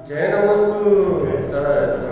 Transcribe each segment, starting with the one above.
जय नमोस्तु सहज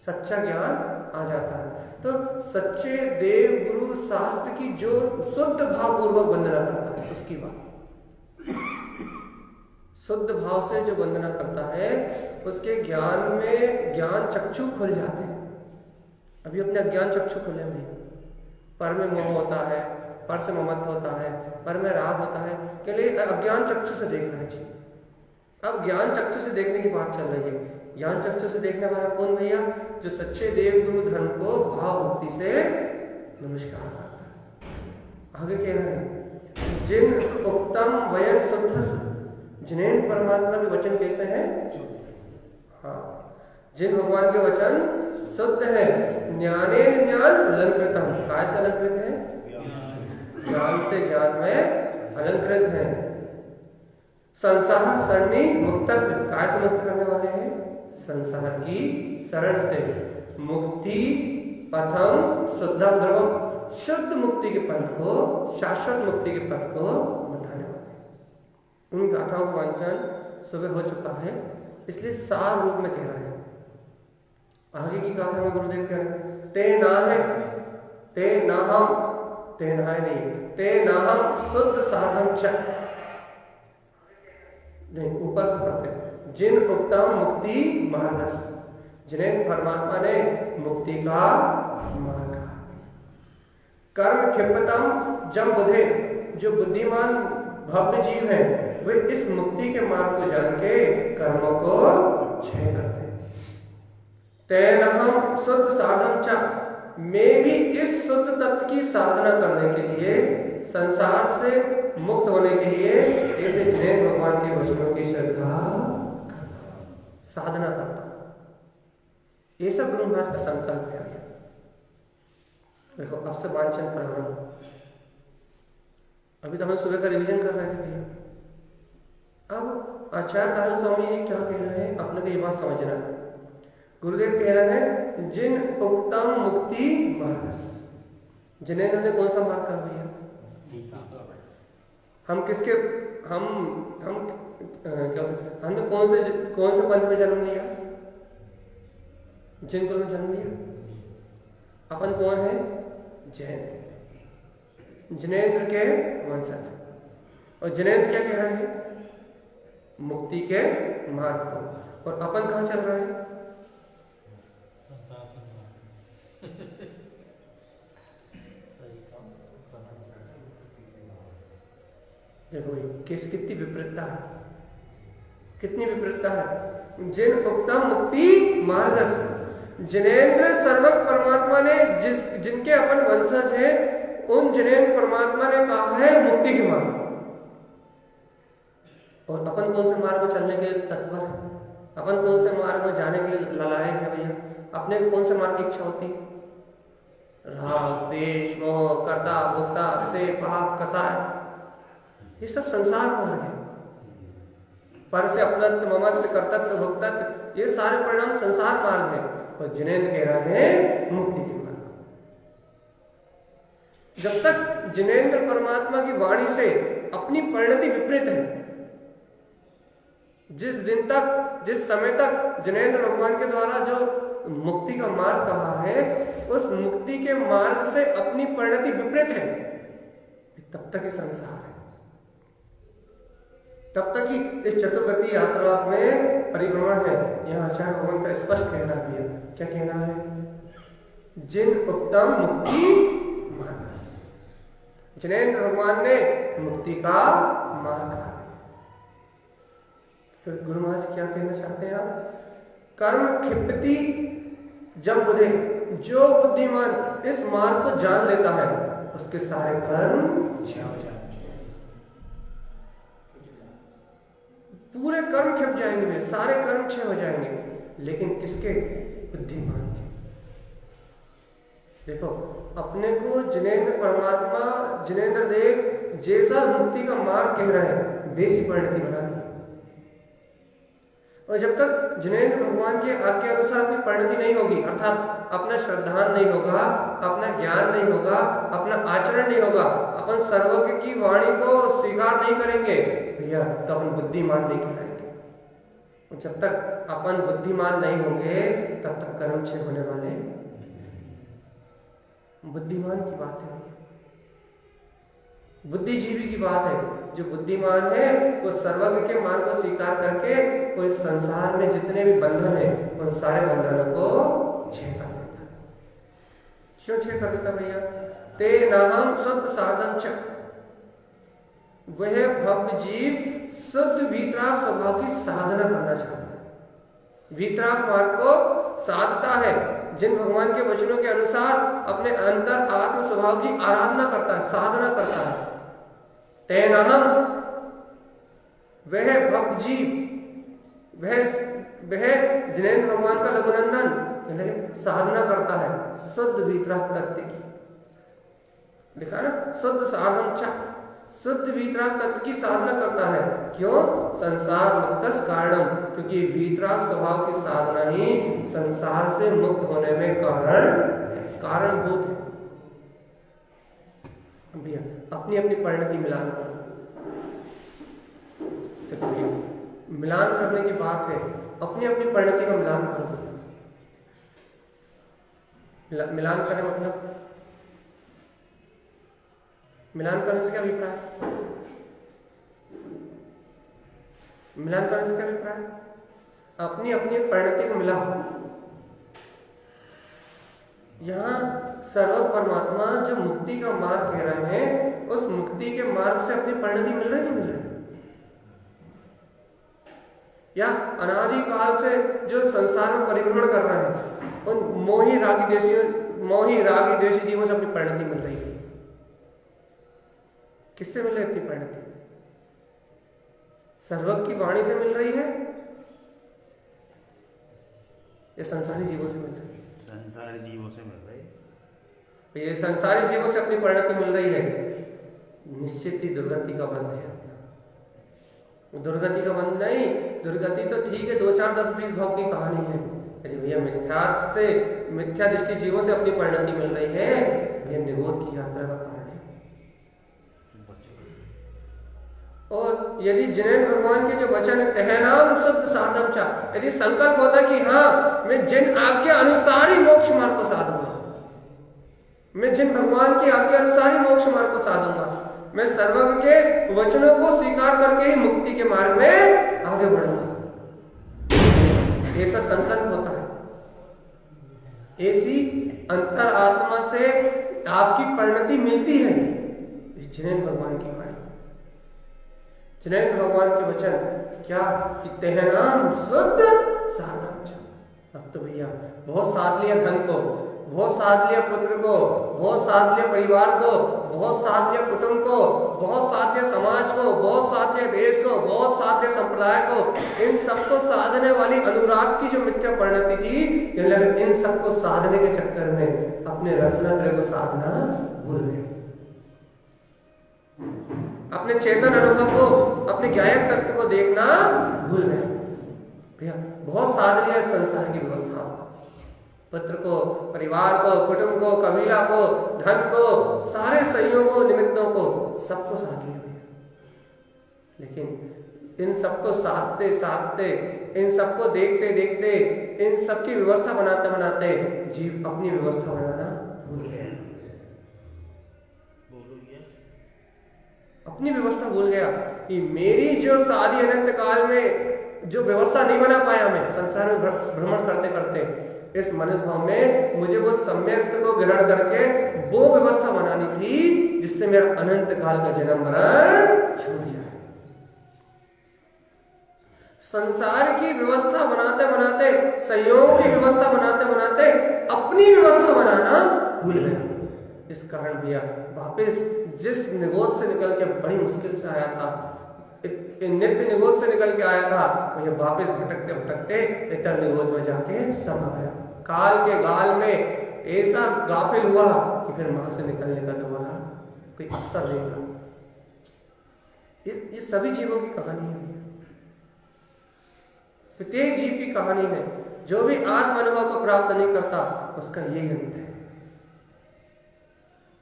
सच्चा ज्ञान आ जाता है। तो सच्चे देव गुरु शास्त्र की जो शुद्ध भाव पूर्वक वंदना करता है उसकी बात, शुद्ध भाव से जो वंदना करता है उसके ज्ञान में ज्ञान चक्षु खुल जाते हैं। अभी अपने अज्ञान चक्षु खुले हुए, पर में मोह होता है, पर से ममत्व होता है, पर में राग होता है, के लिए अज्ञान चक्षु से देखना चाहिए। अब ज्ञान चक्षु से देखने की बात चल रही है। ज्ञान चक्षु से देखने वाला कौन भैया? जो सच्चे देव गुरु धर्म को भाव भक्ति से नमस्कार करता है। आगे कह रहे हैं जिन उत्तम वयन शुद्ध, जिन्हें परमात्मा के वचन कैसे हैं? हाँ, जिन भगवान के वचन शुद्ध है, ज्ञाने ज्ञान अलंकृतम, काय से अलंकृत है? ज्ञान से ज्ञान में अलंकृत है। संसार सरणी मुक्त से, काय से मुक्त करने वाले हैं? संसार की शरण से। मुक्ति पथम शुद्धम ध्रुवम, शुद्ध मुक्ति के पथ को, शाश्वत मुक्ति के पथ को बताने वाले। उन गाथाओं का वांचन सुबह हो चुका है, इसलिए सार रूप में कह रहे हैं। आगे की गाथा में गुरुदेव कह रहे हैं ते ना है, ते ना हम, ते ना है नहीं, ते ना हम शुद्ध साधन च, नहीं ऊपर से पढ़ते, जिन उत्तम मुक्ति मार्गस, जिन्हें परमात्मा ने मुक्ति का मार्ग कहा। कर्म क्षिप्तम जम बुधे, जो बुद्धिमान भव्य जीव है वे इस मुक्ति के मार्ग को जान के कर्मों को क्षय करते हैं। तेन हम शुद्ध साधन चा, मैं भी इस शुद्ध तत्व की साधना करने के लिए, संसार से मुक्त होने के लिए ऐसे जिन्हें भगवान के वचनों की श्रद्धा साधना करता, ये सब गुरु महाराज का संकल्प है। देखो अब से वांछन प्रमाण, अभी तो हम सुबह का रिवीजन कर रहे थे भैया। अब आचार्य तारण स्वामी जी क्या कह रहे हैं, अपने को ये बात समझना है। गुरुदेव कह रहे हैं जिन उत्तम मुक्ति मार्ग, जिन्हें उन्होंने कौन सा मार्ग कर दिया? हम किसके, हम क्या, हमने कौन से पंथ में जन्म लिया? जिन कुल में जन्म लिया। अपन कौन है? जैन। जिनेंद्र के वंशज। और जिनेंद्र क्या कह रहे हैं? मुक्ति के मार्ग को। और अपन कहाँ चल रहे हैं? देखो कितनी विपरीतता है, कितनी विपरीतता है। जिन उत्तम मुक्ति मार्ग, जिनेंद्र सर्वक परमात्मा ने जिनके अपन वंशज हैं, उन जिनेंद्र परमात्मा ने कहा है मुक्ति के मार्ग। और अपन कौन से मार्ग में चलने के लिए तत्पर है? अपन कौन से मार्ग में जाने के लिए ललायक है भैया? अपने को कौन से मार्ग की इच्छा होती है? राग, देश, मोह, कर्ता, भोक्ता, विषय, पाप, कसाय, ये सब संसार मार्ग है। पर से अपनत्व, ममत्व, कर्तव्य, भोक्तत्व, ये सारे परिणाम संसार मार्ग है। और जिनेंद्र कह रहे हैं मुक्ति के मार्ग। जब तक जिनेंद्र परमात्मा की वाणी से अपनी परिणति विपरीत है, जिस समय तक जिनेंद्र भगवान के द्वारा जो मुक्ति का मार्ग कहा है, उस मुक्ति के मार्ग से अपनी परिणति विपरीत है, तब तक ही संसार है। तब तक ही इस चतुर्गति यात्रा में परिभ्रमण है। यहां आचार्य भगवान का स्पष्ट कहना भी है। क्या कहना है? जिन उत्तम मुक्ति मार्ग, जिनेंद्र भगवान ने मुक्ति का मार्ग कहा। फिर गुरु महाराज क्या कहना चाहते हैं आप? कर्म क्षिप्ति जब बुधे, जो बुद्धिमान इस मार्ग को जान लेता है, उसके सारे कर्म क्षय हो जाएंगे। पूरे कर्म क्षिप जाएंगे, सारे कर्म क्षय हो जाएंगे। लेकिन किसके? बुद्धिमान के। देखो, अपने को जिनेंद्र परमात्मा, जिनेंद्र देव जैसा मुक्ति का मार्ग कह रहे हैं, देसी परिणति बना दी। और जब तक जिनेंद्र भगवान के आज्ञा अनुसार अपनी परिणति नहीं होगी, अर्थात अपना श्रद्धान नहीं होगा, अपना ज्ञान नहीं होगा, अपना आचरण नहीं होगा, अपन सर्वज्ञ की वाणी को स्वीकार नहीं करेंगे भैया, तो अपन बुद्धिमान नहीं कहलाएंगे। और जब तक अपन बुद्धिमान नहीं होंगे, तब तक कर्म क्षय होने वाले। बुद्धिमान की बात है, बुद्धिजीवी की बात है। जो बुद्धिमान है वो सर्वज्ञ के मार्ग को स्वीकार करके वो इस संसार में जितने भी बंधन है, उन सारे बंधनों को क्षय कर देता है। क्यों क्षय कर देता भैया? ते नाहम शुद्ध साधन च, वह भव्य जीव शुद्ध वीतराग स्वभाव की साधना करना चाहता है। वीतराग मार्ग को साधता है, जिन भगवान के वचनों के अनुसार अपने अंतर आत्म स्वभाव की आराधना करता है, साधना करता है। तेनाहम, वह भक्त जीव, वह जिनेंद्र भगवान का लघुनंदन साधना करता है शुद्ध वीतराग तत्व की। लिखा ना, शुद्ध साधन च, शुद्ध वीतराग तत्व की साधना करता है। क्यों? संसार मुक्तस कारणम, क्योंकि वीतराग स्वभाव की साधना ही संसार से मुक्त होने में कारणभूत है। भैया अपनी अपनी परिणति मिलान करो। मिलान करने की बात है, अपनी अपनी परिणति का मिलान करो। मिलान करने मतलब, मिलान करने से क्या अभिप्राय? मिलान करने से क्या अभिप्राय? अपनी अपनी परिणति को मिलाओ। यहाँ सर्व परमात्मा जो मुक्ति का मार्ग कह रहे हैं, उस मुक्ति के मार्ग से अपनी परिणति मिल रही नहीं मिल रही? या अनादि काल से जो संसार में परिभ्रमण कर रहे हैं, उन मोही रागी द्वेषी जीवों से अपनी परिणति मिल रही है। किससे मिल रही है अपनी परिणति? सर्वज्ञ की वाणी से मिल रही है या संसारी जीवों से मिल रही है? संसारी जीवों से मिल रही है। ये संसारी जीवों से अपनी परिणति मिल रही है, निश्चित ही दुर्गति का बंध है। दुर्गति का बंध नहीं, दुर्गति तो ठीक है, 2, 4, 10, 20 भाव की कहानी है। अरे भैया मिथ्या दृष्टि जीवों से अपनी परिणति मिल रही है, भैया निरोध की यात्रा का कारण है। और यदि जिनेंद्र भगवान के जो वचन है, तहनाम शुद्ध साधन चा, यदि संकल्प होता कि हाँ मैं जिन आज्ञा अनुसार ही मोक्ष मार्ग को साधूंगा, मैं जिन भगवान की आज्ञा अनुसार ही मोक्ष मार्ग को साधूंगा, मैं सर्वज्ञ के वचनों को स्वीकार करके ही मुक्ति के मार्ग में आगे बढ़ूंगा। ऐसा संकल्प होता है, ऐसी अंतर आत्मा से आपकी परिणति मिलती है। जिनेन्द्र भगवान की वाणी, जिनेन्द्र भगवान के वचन क्या कि तेहनाम शुद्ध साधन। अब तो भैया बहुत साध लिया धन को, बहुत साध लिया पुत्र को, बहुत साध लिया परिवार को, बहुत साध लिया कुटुंब को, बहुत साध लिया समाज को, बहुत साध लिया देश को, बहुत साध लिया संप्रदाय को। इन सबको साधने वाली अनुराग की जो मिथ्या परिणति थी, इन सबको साधने के चक्कर में अपने रत्नात्रय को साधना भूल गए, अपने चेतन अनुभव को, अपने ज्ञायक तत्व को देखना भूल गए। भैया बहुत साध लिया संसार की व्यवस्थाओं को, पुत्र को, परिवार को, कुटुंब को, कबीला को, धन को, सारे संयोगों निमित्तों को, सबको साध लिया भैया। लेकिन इन सबको साधते साधते, इन सबको देखते देखते, इन सबकी व्यवस्था बनाते बनाते जीव अपनी व्यवस्था बनाना भूल गया, अपनी व्यवस्था भूल गया कि मेरी जो शादी अनंत काल में जो व्यवस्था नहीं बना पाया, मैं संसार में भ्रमण करते करते इस मनुष्य भाव में मुझे वो सम्यक को ग्रहण करके वो व्यवस्था बनानी थी जिससे मेरा अनंत काल का जन्म मरण छूट जाए। संसार की व्यवस्था बनाते बनाते, संयोग की व्यवस्था बनाते बनाते अपनी व्यवस्था बनाना भूल गया। इस कारण भैया वापस जिस निगोद से निकल के बड़ी मुश्किल से आया था, नित्य निगोद से निकल के आया था, वह वापस भटकते भटकते इतर निगोद में जाके समा गया। काल के गाल में ऐसा गाफिल हुआ कि फिर वहां से निकलने का दोबारा कोई अवसर नहीं मिला। ये सभी जीवों की कहानी है, प्रत्येक जीव की कहानी है। जो भी आत्म अनुभव को प्राप्त नहीं करता उसका यही अंत है,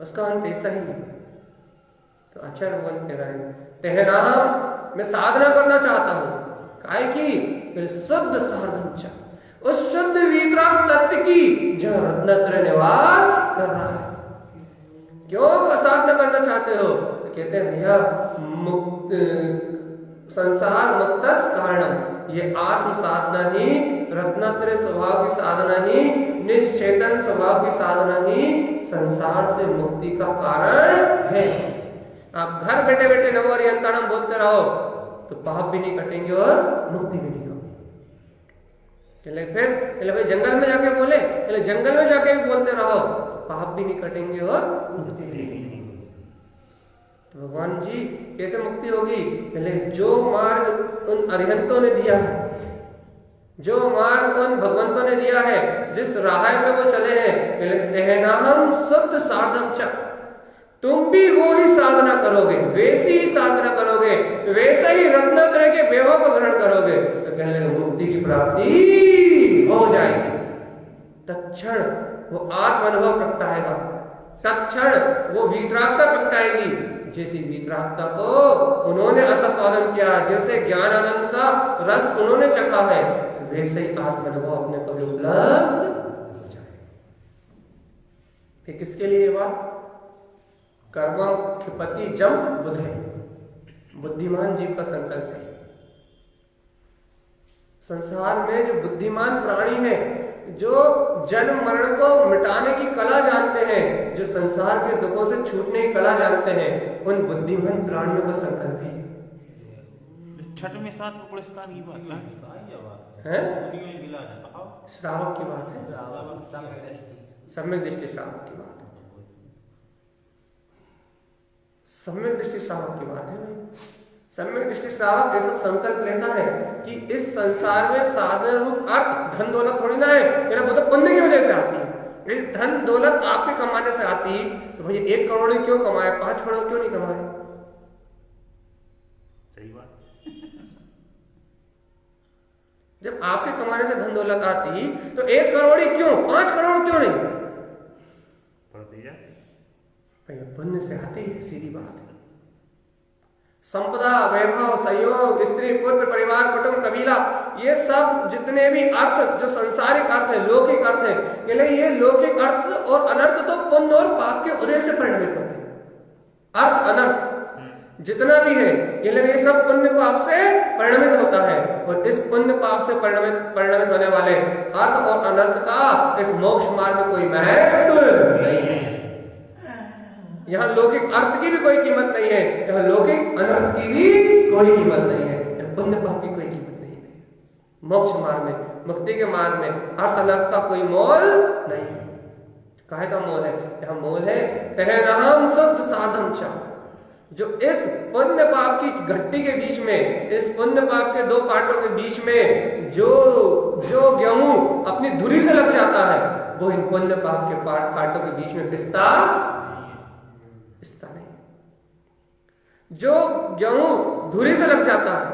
उसका अंत ऐसा ही है। तो आचार्य भगवान कह रहे हैं, तेहनाम मैं साधना करना चाहता हूं, काहे की शुद्ध साधन, उस शुद्ध वीतराग तत्व की जो रत्नत्रय निवास कर रहा है। क्यों साधना करना चाहते हो? तो कहते हैं भैया संसार मुक्तस कारणम, ये आत्म साधना ही, रत्नत्रय स्वभाव की साधना ही, निज चेतन स्वभाव की साधना ही संसार से मुक्ति का कारण है। आप घर बैठे बैठे नमो हरियंताणम बोलते रहो तो पाप भी नहीं कटेंगे और मुक्ति भी नहीं होगी। फिर भाई जंगल में जाके बोले, जंगल में जाके भी बोलते रहो पाप भी नहीं कटेंगे और मुक्ति भी नहीं होगी। तो भगवान जी कैसे मुक्ति होगी? पहले जो मार्ग उन अरिहंतों ने दिया है, जो मार्ग उन भगवंतों ने दिया है, जिस राह पे वो चले हैं, पहले तेहनाहम शुद्ध साधम च, तुम भी वो ही साधना करोगे, वैसी ही साधना करोगे, वैसे ही रत्नत्रय के वैभव को ग्रहण करोगे तो कहने लगे मुक्ति की प्राप्ति हो जाएगी। तत्क्षण वो आत्म अनुभव प्रगटाएगा, तत्क्षण वो वीतरागता प्रगटाएगी। जैसी वीतरागता को उन्होंने आस्वादन किया, जैसे ज्ञान आनंद का रस उन्होंने चखा है, वैसे ही आत्म अनुभव अपने को उपलब्ध हो जाए। फिर किसके लिए बात? कर्म क्षिपति जम बुधे, बुद्धिमान जीव का संकल्प है। संसार में जो बुद्धिमान प्राणी है, जो जन्म मरण को मिटाने की कला जानते हैं, जो संसार के दुखों से छूटने की कला जानते हैं, उन बुद्धिमान प्राणियों का संकल्प है। छठ में 7 को पुरस्कार की बात है, श्रावक की बात है, सम्यक दृष्टि श्रावक की बात है, सम्यक दृष्टि श्रावक की बात है। सम्यक दृष्टि श्रावक ऐसा संकल्प लेता है कि इस संसार में साधन रूप अर्थ धन दौलत थोड़ी ना है, मेरा वो तो पुण्य की वजह से आती है। यदि धन दौलत आपके कमाने से आती तो भैया 1 करोड़ क्यों कमाए, 5 करोड़ क्यों नहीं कमाए? सही बात। जब आपके कमाने से धन दौलत आती तो 1 करोड़ ही क्यों, 5 करोड़ क्यों नहीं? पुण्य से आती है, सीधी बात है। संपदा, वैभव, संयोग, स्त्री, पुत्र, परिवार, कुटुंब, कबीला, ये सब जितने भी अर्थ जो सांसारिक अर्थ है, लौकिक अर्थ है, ये लौकिक अर्थ और अनर्थ तो पुण्य और पाप के उदय से परिणमित होते हैं। अर्थ अनर्थ जितना भी है ये सब पुण्य पाप से परिणमित होता है, और इस पुण्य पाप से परिणमित होने वाले अर्थ और अनर्थ का इस मोक्ष मार्ग में कोई महत्व नहीं है। यहाँ लौकिक अर्थ की भी कोई कीमत नहीं है, यहाँ लौकिक अनर्थ की भी कोई कीमत नहीं है, यहाँ पुण्य पाप की कोई कीमत नहीं है। मोक्ष मार्ग में, मुक्ति के मार्ग में अर्थ अनर्थ का कोई मोल नहीं है। काहे का मोल है? यहाँ मोल है तहनाम शुद्ध साधम चा, जो इस पुण्य पाप की घट्टी के बीच में, इस पुण्य पाप के दो पार्टों के बीच में जो गेहूं अपनी धुरी से लग जाता है, वो इन पुण्य पाप के पार्टों के बीच में पिसता नहीं। जो गेहूं धुरी से लग जाता है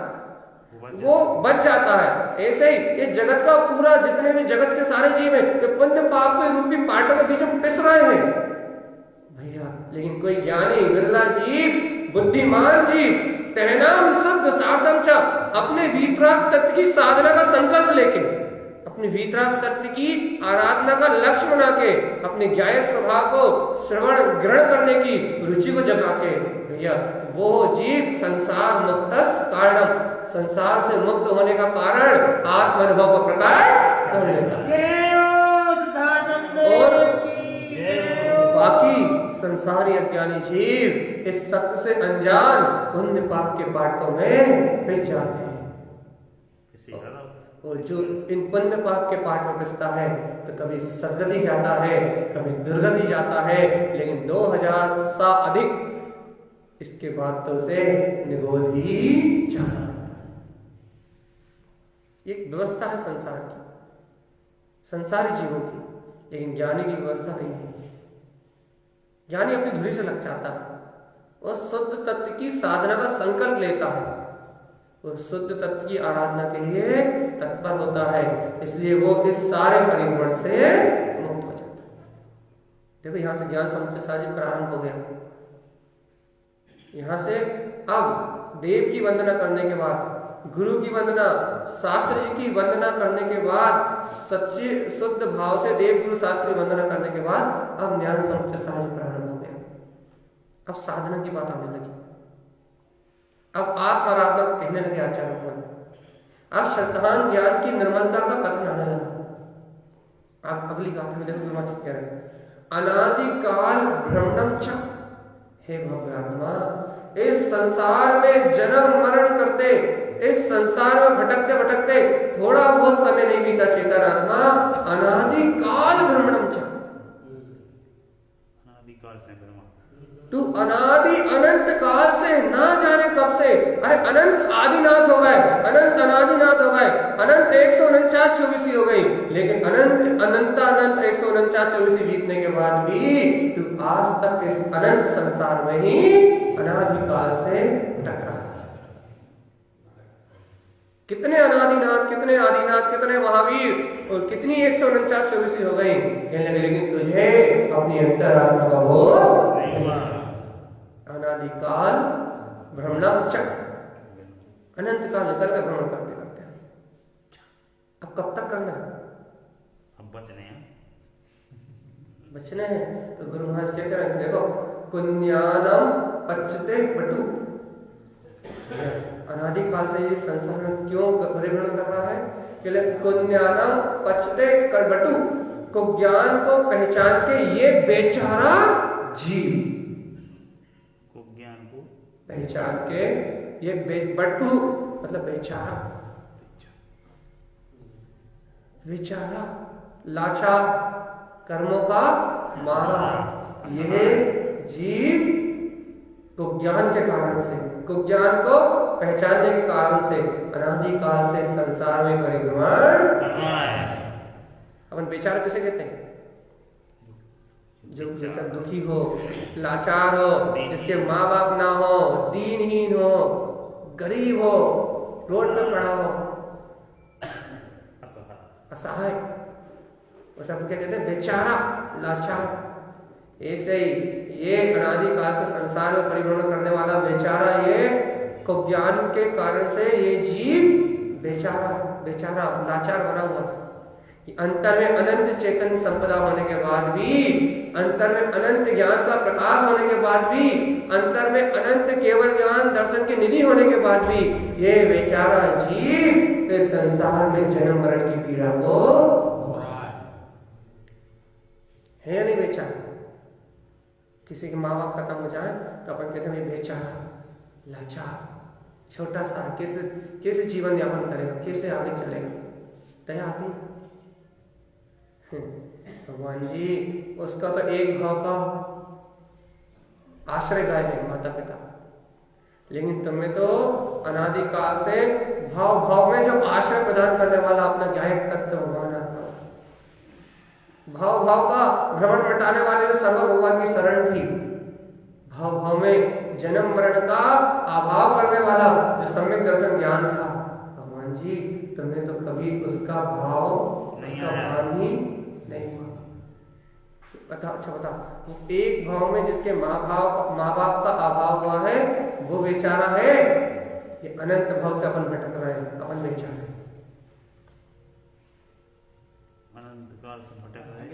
वो बच जाता है। ऐसे ही ये जगत का पूरा, जितने भी जगत के सारे जीव हैं, ये पुण्य पाप के रूपी पार्टों के बीच में पिस रहे हैं भैया। लेकिन कोई ज्ञानी, बिरला जीव, बुद्धिमान जीव तहनाम शुद्ध साधम च, अपने वीतराग तत्व की साधना का संकल्प लेके, अपने वीतराग तत्व की आराधना का लक्ष्य बना के, अपने ज्ञायक स्वभाव को श्रवण ग्रहण करने की रुचि को जगा के, भैया वो जीव संसार मुक्त कारणम, संसार से मुक्त होने का कारण आत्मानुभव को प्रकट करने का, और बाकी संसारी अज्ञानी जीव इस सत्य से अनजान पुण्य पाप के पाटों में पिस जाते हैं। और जो इन पुण्य पाप के पाठ में पिसता है तो कभी सदगति जाता है, कभी दुर्गति जाता है, लेकिन 2000 सा अधिक इसके बाद तो उसे निगोद ही जाना पड़ता है। एक व्यवस्था है संसार की, संसारी जीवों की, लेकिन ज्ञानी की व्यवस्था नहीं है। ज्ञानी अपनी धुरी से लग जाता है और शुद्ध तत्व की साधना का संकल्प लेता है, और शुद्ध तत्व की आराधना के लिए तत्पर होता है, इसलिए वो इस सारे परिभ्रमण से मुक्त हो जाता है। देखो यहां से ज्ञान समुच्चय साजी प्रारंभ हो गया। यहां से अब देव की वंदना करने के बाद, गुरु की वंदना, शास्त्र जी की वंदना करने के बाद, सच्चे शुद्ध भाव से देव गुरु शास्त्र की वंदना करने के बाद अब ज्ञान समुच्चय साजी प्रारंभ हो गया। अब साधना की बात आने लगी। अब आप आराधना कहने लगे आचार्य भगवान, अब श्रद्धान ज्ञान की निर्मलता का कथन आने लगा। आप अगली गाथा में देखो गुरुमा जी कह रहे अनादिकाल भ्रमणम च, हे भव्यात्मा, इस संसार में जन्म मरण करते, इस संसार में भटकते भटकते थोड़ा बहुत समय नहीं बीता चेतन आत्मा, अनादिकाल भ्रमणम च, अनादिकाल से भ्रमण, तू अनादि अनंत काल से, ना जाने कब से, अरे अनंत आदिनाथ हो गए, अनंत अनादिनाथ हो गए, अनंत 149 24 हो गई, लेकिन अनंत अनंत अनंत 149 24 बीतने के बाद भी तू आज तक इस अनंत संसार में ही अनादिकाल से भटक रहा है। कितने अनादिनाथ, कितने आदिनाथ, कितने महावीर और कितनी 149 24 हो गई, कहने लगे, लेकिन तुझे अपनी अंतरात्मा का बोध नहीं हुआ। अनादिकाल भ्रमणम च, अनंत काल निकल कर भ्रमण करते करते, अब कब तक करना है? अब बचने हैं, बचने हैं। तो गुरु महाराज क्या करें, देखो कुन्यानम पचते पटु, अनादिकाल से ये संसार में क्यों परिभ्रमण कर रहा है? कुन्यानम पचते करबटु, को ज्ञान को पहचान के ये बेचारा जीव, को ज्ञान को पहचान के ये बटु मतलब बेचारा, बेचारा लाचार, कर्मों का मारा, यह जीव को ज्ञान के कारण से, को ज्ञान को पहचानने के कारण से अनादिकाल से संसार में परिभ्रमण करना है। अपन बेचारा किसे कहते हैं? जो बेचारा दुखी हो, लाचार हो, जिसके माँ बाप ना हो, दीनहीन हो, गरीब हो, रोड पे पड़ा हो, असहाय, उसे अपन क्या कहते हैं? बेचारा, लाचार। ऐसे ही ये अनादिकाल से संसार में परिभ्रमण करने वाला बेचारा ये को ज्ञान के कारण से ये जीव बेचारा लाचार बना हुआ था कि अंतर में अनंत चेतन संपदा होने के बाद भी, अंतर में अनंत ज्ञान का प्रकाश होने के बाद भी, अंतर में अनंत केवल ज्ञान दर्शन की निधि होने के बाद भी ये बेचारा जीव इस संसार में जन्म मरण की पीड़ा को है या नहीं बेचारा। किसी के माँ बाप खत्म हो जाए तो अपन कहते हैं बेचारा लाचार छोटा सा कैसे जीवन यापन करेगा, कैसे आगे चलेगा, दया आती। भगवान जी उसका तो एक भाव का आश्रय गाय है माता पिता, लेकिन तुम्हें तो अनादिकाल से भाव भाव में जो आश्रय प्रदान करने वाला अपना गायक तत्व भगवान आता, भाव भाव का भ्रमण मिटाने वाले जो सर्व भगवान की शरण थी, भाव भाव में जन्म मरण का अभाव करने वाला जो सम्यक दर्शन ज्ञान था, भगवान जी तुम्हें तो कभी उसका भाव उसका भान ही नहीं हुआ। अच्छा बताओ, वो एक भाव में जिसके माँ बाप का अभाव हुआ है वो बेचारा है, ये अनंत भाव से अपन भटक रहे हैं, अपन बेचारा है, अनंत काल से भटक रहे हैं।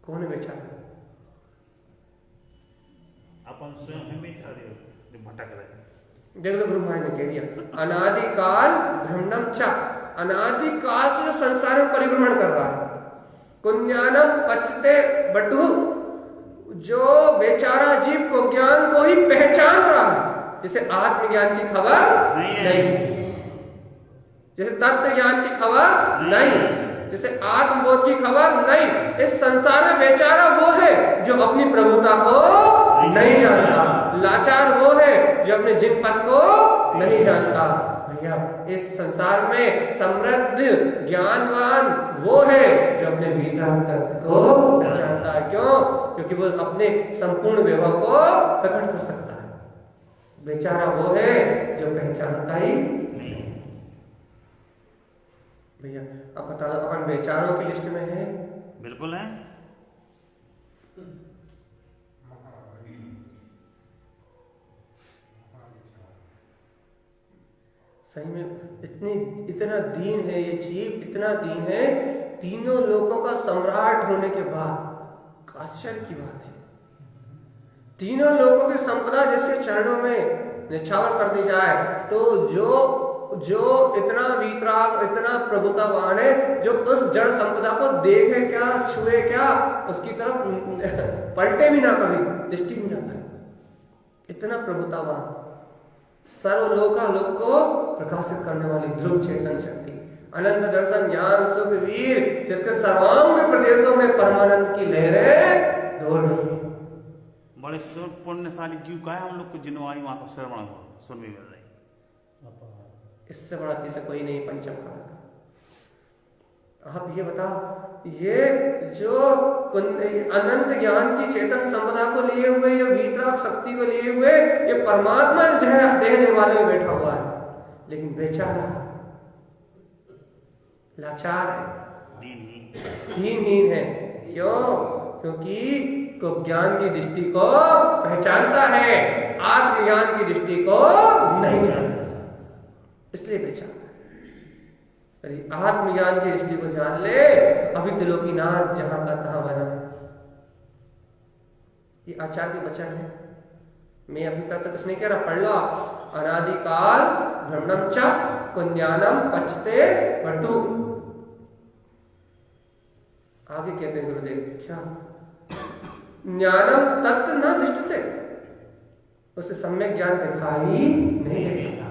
कौन है बेचारा? अपन स्वयं है बेचारे जो भटक रहे हैं। देख लो गुरु महाराज ने कह दिया अनादिकाल भ्रमणम च, अनादिकाल से जो संसार में परिभ्रमण कर रहा है, कुञ्जानम पचते बटु, जो बेचारा जीव को ज्ञान को ही पहचान रहा है, जिसे आत्मज्ञान की खबर नहीं, जैसे तत्व ज्ञान की खबर नहीं, जैसे आत्मबोध की खबर नहीं, इस संसार में बेचारा वो है जो अपनी प्रभुता को नहीं जानता, लाचार वो है जो अपने जिनपद को नहीं जानता। भैया इस संसार में समृद्ध ज्ञानवान वो है जो अपने भीतर तत्व को पहचानता है। क्यों? क्योंकि वो अपने संपूर्ण वैभव को प्रकट कर सकता है। बेचारा वो है जो पहचानता ही नहीं। भैया अब बता दो, अपन बेचारों की लिस्ट में है? बिल्कुल है। सही में इतना दीन है ये जीव, इतना दीन है, तीनों लोगों का सम्राट होने के बाद आश्चर्य की बात है, तीनों लोगों की संपदा जिसके चरणों में निछावर कर दी जाए, तो जो इतना वीतराग, इतना प्रभुतावान है, जो उस जड़ संपदा को देखे क्या, छुए क्या, उसकी तरफ पलटे भी ना कभी, दृष्टि भी ना करे, इतना प्रभुतावान, सर्वलोकालोक को प्रकाशित करने वाली ध्रुव चेतन शक्ति, अनंत दर्शन ज्ञान सुख वीर, जिसके सर्वांग प्रदेशों में परमानंद की लहरें दौड़ रही है। बड़े पुण्यशाली जीव का है हम लोग को, जिनवाई वहां को श्रवण सुन भी मिल रही, इससे बड़ा किसी कोई नहीं पंचम काल का। आप ये बताओ, ये जो अनंत ज्ञान की चेतन संपदा को लिए हुए, ये वीतराग शक्ति को लिए हुए, ये परमात्मा इस देहने वाले में बैठा हुआ है, लेकिन बेचारा लाचार है, दीनहीन है। क्यों? क्योंकि को ज्ञान की दृष्टि को पहचानता है, आत्मज्ञान की दृष्टि को नहीं जानता, इसलिए बेचारा। आत्मज्ञान की दृष्टि को जान ले, अभी दिलों की नाथ जहां का तहां बना है। ये आचार्य के वचन है, मैं अपनी तरफ से कुछ नहीं कह रहा, पढ़ लो। अनादिकाल भ्रमणम च कुञ्जानम पचते बटु। आगे कहते हैं गुरुदेव, क्या ज्ञानम तत्व न दृष्टते, उसे सम्यक ज्ञान दिखाई नहीं देता,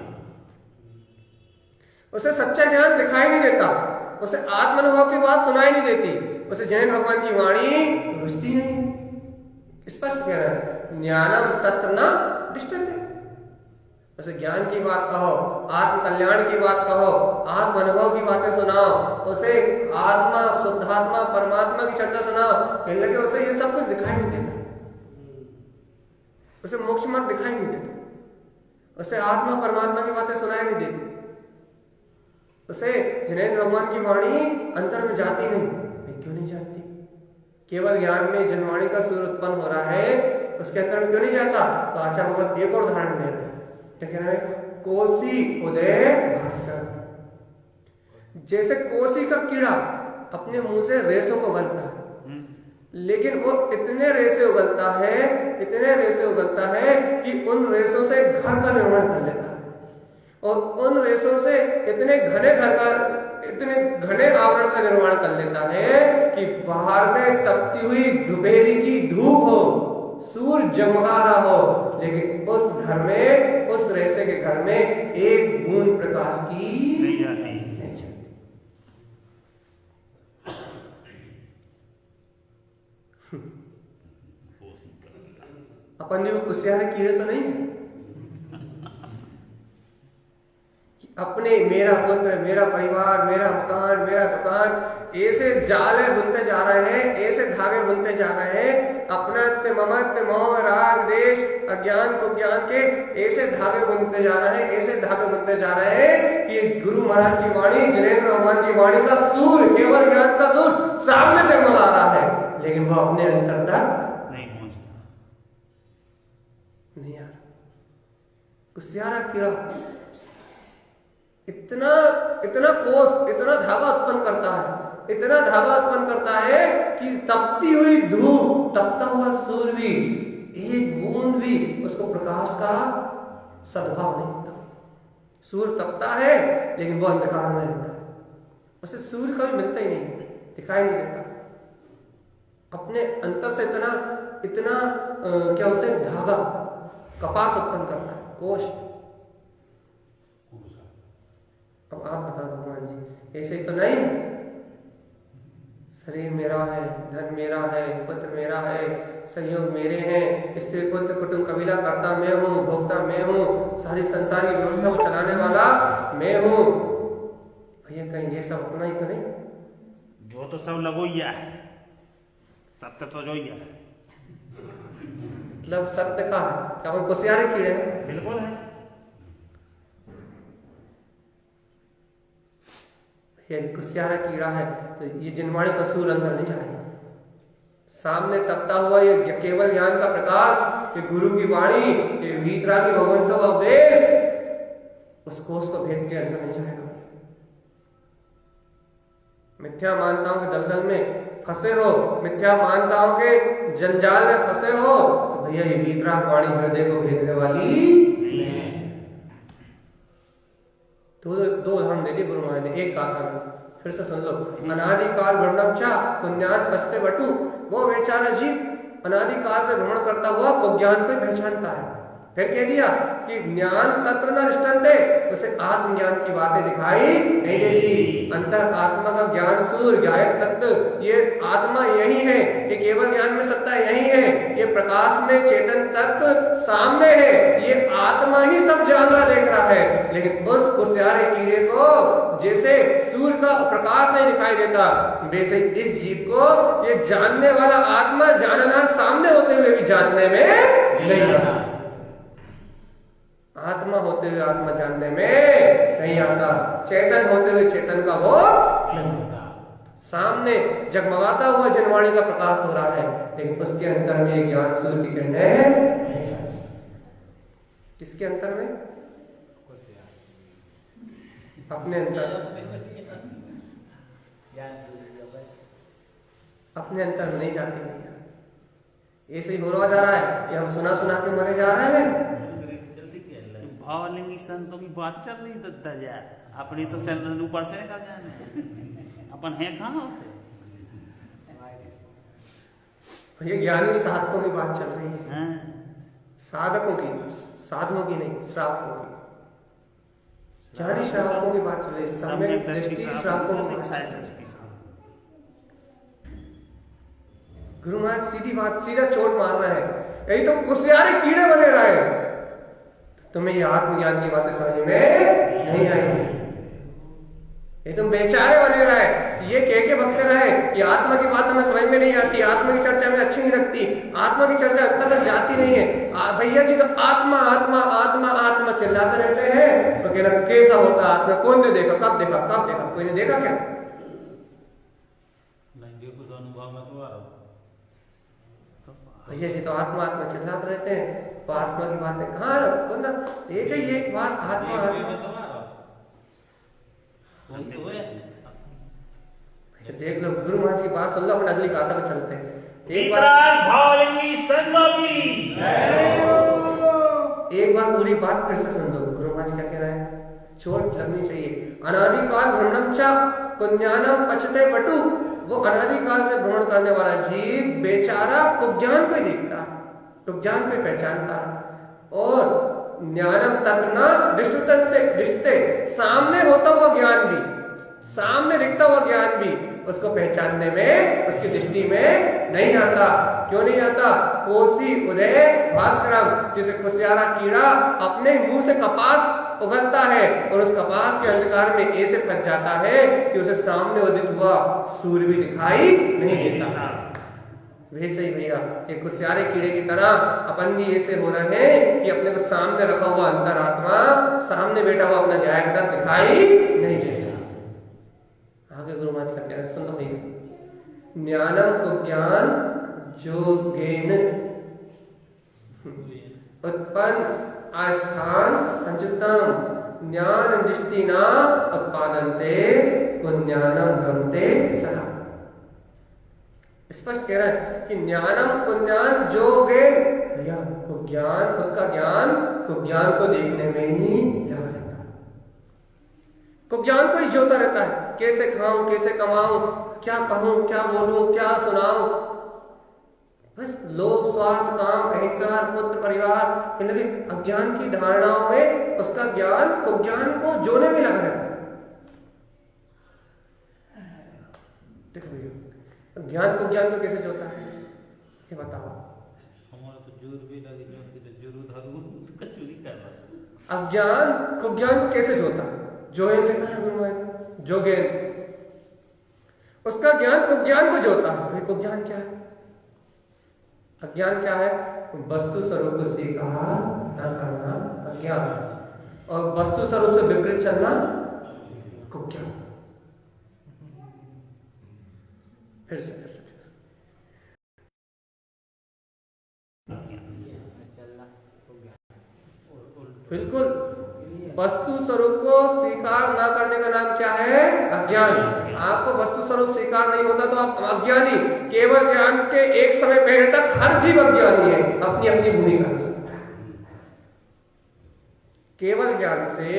उसे सच्चा ज्ञान दिखाई नहीं देता, उसे आत्मानुभव की बात सुनाई नहीं देती, उसे जैन भगवान की वाणी रुचती नहीं। स्पष्ट कह रहा है, ज्ञानम तत्व न दृष्टते, उसे ज्ञान की बात कहो, आत्म कल्याण की बात कहो, आत्म अनुभव की बातें सुनाओ, उसे आत्मा शुद्धात्मा परमात्मा की चर्चा सुनाओ, कहने लगे उसे ये सब कुछ दिखाई नहीं देता, उसे मोक्ष मार्ग दिखाई नहीं देता, उसे आत्मा परमात्मा की बातें सुनाई नहीं देती, उसे जिनेन्द्र भगवान की वाणी अंतर में जाती नहीं। क्यों नहीं जाती? केवल ज्ञान में जनवाणी का सूर्य उत्पन्न हो रहा है, उसके अंतर में क्यों नहीं जाता? तो आचार्य भगवत एक और उदाहरण दे रहे हैं, क्या कह रहे हैं? कोसी उदय भास्कर। जैसे कोसी का कीड़ा अपने मुंह से रेशों को उगलता है, लेकिन वो इतने रेशे उगलता है कि उन रेशों से घर का निर्माण कर लेता है, और उन रेशों से इतने घने आवरण का निर्माण कर लेता है कि बाहर में तपती हुई दोपहरी की धूप हो, सूर्य जमगा रहा हो, लेकिन उस घर में, उस रेशे के घर में एक बूंद प्रकाश की नहीं जाती। अपन ने वो कुशियारे कीड़े तो नहीं, अपने मेरा पुत्र, मेरा परिवार, मेरा मकान, मेरा दुकान, ऐसे जाले बुनते जा रहे हैं, ऐसे धागे बुनते जा रहे हैं, अपनत्व, ममत्व, मोह, राग, देश, अज्ञान को ज्ञान के ऐसे धागे बुनते जा रहे हैं, ऐसे धागे बुनते जा रहे हैं कि गुरु महाराज की वाणी, जिनेंद्र भगवान की वाणी का सूर्य, केवल ज्ञान का सूर्य सामने जगमगा रहा है, लेकिन वो अपने अंतर तक नहीं आ रहा। कुशियारा कीड़ा इतना कोष, इतना धागा उत्पन्न करता है कि तपती हुई धूप, तपता हुआ सूर्य भी, एक बूंद भी उसको प्रकाश का सद्भाव नहीं होता। सूर्य तपता है लेकिन वो अंधकार में रहता है, उसे सूर्य कभी मिलता ही नहीं, दिखाई नहीं देता। अपने अंतर से इतना क्या होता है, धागा, कपास उत्पन्न करता है, कोश। अब आप बताओ भगवान जी, ऐसे तो नहीं, शरीर मेरा है, धन मेरा है, पुत्र मेरा है, सहयोग मेरे हैं, स्त्री पुत्र कुटुंब कबीला करता मैं हूँ, भोक्ता मैं हूँ, सारी संसारी व्यवस्था को चलाने वाला मैं हूँ। भैया कहीं ये सब अपना ही तो नहीं? जो तो सब लगोइया है, सत्य तो जो ही है, मतलब सत्य का है क्या? वो कुशियारे कीड़े हैं, बिल्कुल है। यदि कुशियारा कीड़ा है तो ये जिनवाणी का सूर्य अंदर नहीं जाएगा। सामने तपता हुआ ये केवल ज्ञान का प्रकाश, ये गुरु की वाणी, ये वीतरा की भगवंतों का उपदेश, उस कोष को भेद के अंदर नहीं जाएगा। मिथ्या मान्यताओं के दलदल में फंसे हो, मिथ्या मान्यताओं के जंजाल में फंसे हो, तो भैया ये वीतरा वाणी हृदय को भेदने वाली तो दो उदाहरण दे दिए गुरु महाराज ने एक गाथा में, फिर से सुन लो। अनादिकाल वर्णमचा पुण्यात पस्ते बटू, वो बेचारा जीव अनादिकाल से भ्रमण करता हुआ को ज्ञान को पहचानता है। फिर कह दिया कि ज्ञान तत्व न रिष्टन्ते, उसे आत्मज्ञान की बातें दिखाई नहीं देती। अंतर आत्मा का ज्ञान सूर्य गायक तत्व, ये आत्मा यही है, ये केवल ज्ञान में सत्ता यही है, ये प्रकाश में चेतन तत्व सामने है, ये आत्मा ही सब जान रहा देख रहा है। लेकिन उस कुशियारे कीड़े को जैसे सूर्य का प्रकाश नहीं दिखाई देता, वैसे इस जीव को ये जानने वाला आत्मा जानना सामने होते हुए भी जानने में नहीं आता। आत्मा होते हुए आत्मा जानने में नहीं आता, चेतन होते हुए चेतन का वो नहीं होता। सामने जगमगाता हुआ जनवाणी का प्रकाश हो रहा है, लेकिन उसके अंतर में ज्ञान सूर्य की किरणें नहीं जाती। किसके अंतर में? अपने अंतर, अपने अंतर में नहीं जाती। ऐसे ही हो रहा जा रहा है कि हम सुना सुना के मरे जा रहे हैं। भावलिंगी संतों की बात चल रही दद्दा जा, अपनी तो चंद्र ऊपर से निकल जाने, अपन है कहाँ होते। ये ज्ञानी साधकों की बात चल रही है, साधकों की, साधुओं की नहीं, श्रावकों की। ज्ञानी श्रावकों की बात चल रही है, सम्यक दृष्टि श्रावकों की बात चल रही है। गुरु महाराज सीधी बात, सीधा चोट मार रहा है, यही तो कुशियारे कीड़े बने रहे, तुम्हें ये आत्मज्ञान की बातें समझ में नहीं आएगी। ये तुम बेचारे बने रहे, ये कह के बकते रहे कि आत्मा की बात हमें समझ में नहीं आती, आत्मा की चर्चा में अच्छी नहीं लगती, आत्मा की चर्चा अंतर तक जाती नहीं है। भैया जी तो आत्मा आत्मा आत्मा आत्मा चिल्लाते रहते हैं, तो कहना कैसा होता आत्मा, कौन ने देखा, कब देखा, कब देखा, कोई ने देखा क्या? भैया जी तो आत्मा आत्मा चिल्लाते रहते हैं, तो आत्मा की बातें कहाँ रखो ना, एक ही एक बात आत्मा आत्मा। देख लो गुरु महाराज की बात सुन लो, अपने अगली गाथा में चलते हैं। एक बार पूरी बात फिर से सुन लो, गुरु महाराज क्या कह रहे हैं, चोट लगनी चाहिए। अनादिकाल भ्रमणम च कुज्ञानम पचते पटु, वो अनादिकाल से भ्रमण करने वाला जीव बेचारा कुज्ञान को ही देखता है, कुज्ञान को ही पहचानता है। और ज्ञानम तत्ना दृष्टते, सामने होता हुआ ज्ञान भी, सामने दिखता हुआ ज्ञान भी उसको पहचानने में, उसकी दृष्टि में नहीं आता। क्यों नहीं आता? कोसी उदय भास्करम, जिसे कुसियारा कीड़ा अपने मुंह से कपास उगलता है और उस कपास के अंधकार में ऐसे फंस जाता है कि उसे सामने उदित हुआ सूर्य भी दिखाई नहीं देता। वैसे ही भैया एक कुसियारे कीड़े की तरह अपन भी ऐसे हो रहे हैं कि अपने को सामने रखा हुआ अंतरात्मा, सामने बैठा हुआ अपना ज्ञान दिखाई नहीं देता। आगे गुरु महाराज का कहना सुन लो भैया, ज्ञानम को ज्ञान जोगेन उत्पन्न आस्थान संचितम ज्ञान दृष्टि न उत्पादन्ते कुज्ञानम भ्रमते सदा। स्पष्ट कह रहा है कि ज्ञानम कुज्ञान जोगेन, भैया ज्ञान, उसका ज्ञान कुज्ञान को देखने में ही लगा रहता है, कुज्ञान को ही जोता रहता है। कैसे खाऊं, कैसे कमाऊं, क्या कहूं, क्या बोलूं, क्या सुनाऊं, बस लोभ स्वार्थ काम अहंकार पुत्र परिवार, लेकिन अज्ञान की धारणाओं में उसका ज्ञान कुज्ञान को जोने में लगा रहता है। देखो भैया ज्ञान कुज्ञान को कैसे जोता है, ये बताओ। हमारा तो जोर भी लगे, जोर धरू कचूरी कर रहा। अज्ञान कुज्ञान को कैसे जोता है? जोगेन लिखा है गुरु महाराज, जोगेन, उसका ज्ञान कुज्ञान को जोता है। भाई कुज्ञान क्या है? अज्ञान क्या है? वस्तु स्वरूप को स्वीकार न करना अज्ञान, और वस्तु स्वरूप से विपरीत चलना कुज्ञान। फिर से बिल्कुल, वस्तु स्वरूप को स्वीकार न करने का नाम क्या है? अज्ञान। आपको वस्तु स्वरूप स्वीकार नहीं होता तो आप अज्ञानी। केवल ज्ञान के एक समय पहले तक हर जीव अज्ञानी है, अपनी अपनी भूमिका से। केवल ज्ञान से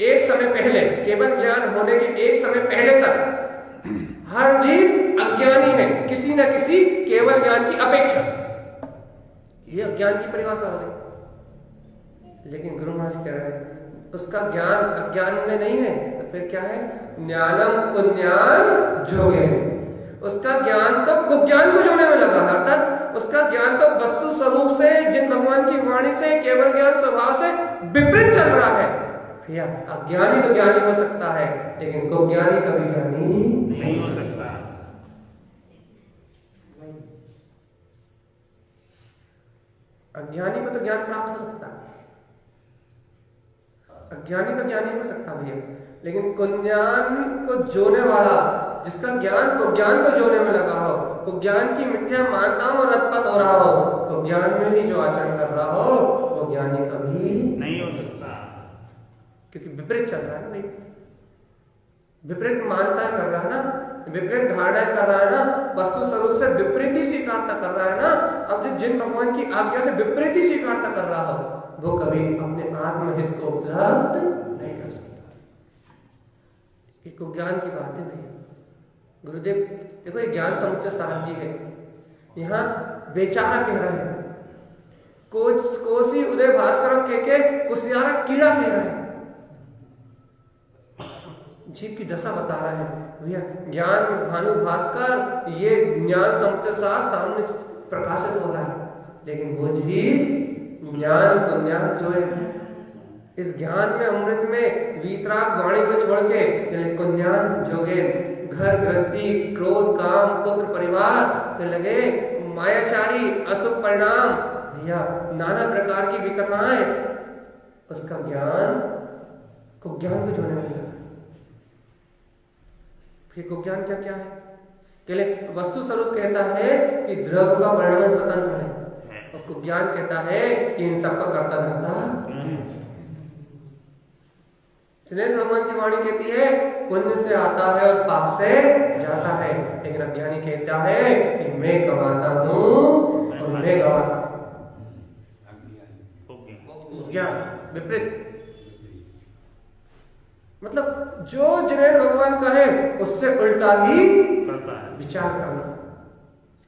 एक समय पहले, केवल ज्ञान होने के एक समय पहले तक हर जीव अज्ञानी है, किसी न किसी केवल ज्ञान की अपेक्षा से। ये अज्ञान की परिभाषा हो गई। लेकिन गुरु महाराज कह रहे हैं उसका ज्ञान अज्ञान में नहीं है, तो फिर क्या है? ज्ञानम कुज्ञान जोगेन, उसका ज्ञान तो कुज्ञान को जोड़ने में लगा है, अर्थात उसका ज्ञान तो वस्तु स्वरूप से, जिन भगवान की वाणी से, केवल ज्ञान स्वभाव से विपरीत चल रहा है। भैया अज्ञानी तो ज्ञानी हो सकता है, लेकिन कुज्ञानी कभी ज्ञानी नहीं हो सकता। अज्ञानी को तो ज्ञान प्राप्त हो सकता है, अज्ञानी तो ज्ञानी हो सकता भैया, लेकिन कुज्ञान को जोने वाला, जिसका ज्ञान को ज्ञान को जोने में लगा हो, कुज्ञान की मिथ्या मान्यताओं में रतपत हो रहा हो, कुज्ञान में भी जो आचरण कर रहा हो वो ज्ञानी कभी नहीं हो सकता, क्योंकि विपरीत चल रहा है ना, विपरीत मान्यताएं कर रहा है ना, विपरीत धारणाएं कर रहा है ना, वस्तु स्वरूप से विपरीत ही स्वीकारता कर रहा है ना। अब जिन भगवान की आज्ञा से विपरीत ही स्वीकारता कर रहा हो वो कभी अपने आत्महित को उपलब्ध नहीं कर सकता। ये कुज्ञान की बात है भैया। गुरुदेव देखो ये ज्ञान समुच्चय साहब जी है, यहाँ बेचारा कह रहा है, कोसी उदय भास्कर कह के कुसियारा कीड़ा कह रहा है, जीव की दशा बता रहा है भैया। ज्ञान भानु भास्कर ये ज्ञान समुच्चय साहब सामने प्रकाशित हो रहा है, लेकिन वो जीव ज्ञान को ज्ञान जो है, इस ज्ञान में अमृत में वीतराग वाणी को छोड़ के कुज्ञान जोगे, घर गृहस्थी क्रोध काम पुत्र परिवार फिर लगे मायाचारी अशुभ परिणाम भैया, नाना प्रकार की विकर्माएं, उसका ज्ञान कुज्ञान को जोड़ने में लगा। फिर कुज्ञान क्या क्या है? वस्तु स्वरूप कहता है कि द्रव्य का वर्णन स्वतंत्र है, और कुज्ञान कहता है कि इन सबका कर्ता धर्ता। जिनेन्द्र भगवान की वाणी कहती है पुण्य से आता है और पाप से जाता है, लेकिन अज्ञानी कहता है कि मैं कमाता हूं और मैं गवाता हूं। ज्ञान विपरीत, मतलब जो जिनेन्द्र भगवान का है उससे उल्टा ही विचार करना,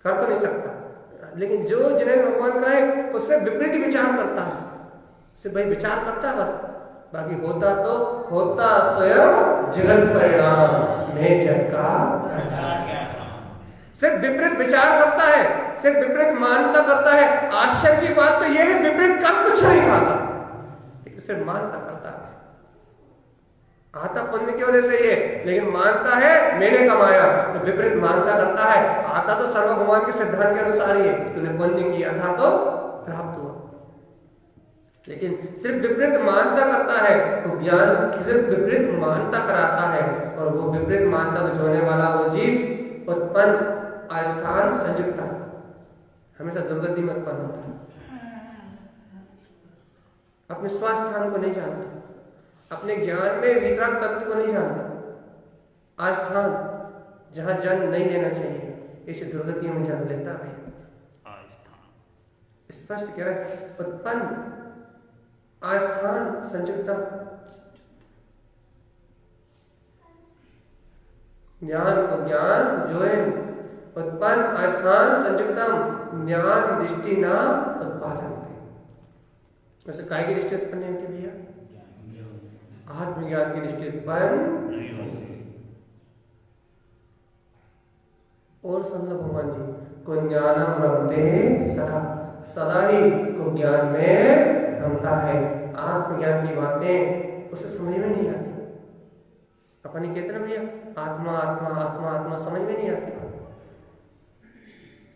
कर तो नहीं सकता, लेकिन जो जिनेन्द्र भगवान का है उससे विपरीत विचार करता है, उससे भाई विचार करता है बस, बाकी होता तो होता स्वयं जगत परिणाम मैं जग का, सिर्फ विपरीत विचार करता है, सिर्फ विपरीत मान्यता करता है। आश्चर्य की बात तो यह है विपरीत का कुछ नहीं खाता, सिर्फ मानता करता है। आता पुण्य की वजह से ये, लेकिन मानता है मैंने कमाया, तो विपरीत मानता करता है। आता तो सर्व भगवान के सिद्धांत के अनुसार ही है, तूने पुण्य किया था तो प्राप्त हुआ, लेकिन सिर्फ विपरीत मानता करता है तो ज्ञान सिर्फ विपरीत मानता कराता है, और वो विपरीत मानता को जोड़ने वाला वो जीव उत्पन्न अस्थान संयुक्ता हमेशा दुर्गति में उत्पन्न होता है। अपने स्वास्थान को नहीं जानता, अपने ज्ञान में वितरक तत्व को नहीं जानता, आस्थान जहां जन्म नहीं लेना चाहिए इसे दुर्गतियों में जन्म लेता है। स्पष्ट कह रहा है उत्पन्न आस्थान संयुक्ता, ज्ञान को ज्ञान जो है उत्पन्न आस्थान संयुक्तम ज्ञान दृष्टि ना उत्पादन। वैसे काय की दृष्टि उत्पन्न नहीं होती भैया, आत्मज्ञान की दृष्टि उत्पन्न नहीं होती। और समझो भगवान जी को ज्ञानम रमते सदा, सदा ही को ज्ञान में रमता है। आत्मज्ञान की बातें उसे समझ में नहीं आती। अपन ही कहते ना भैया आत्मा आत्मा आत्मा आत्मा, समझ में नहीं आती।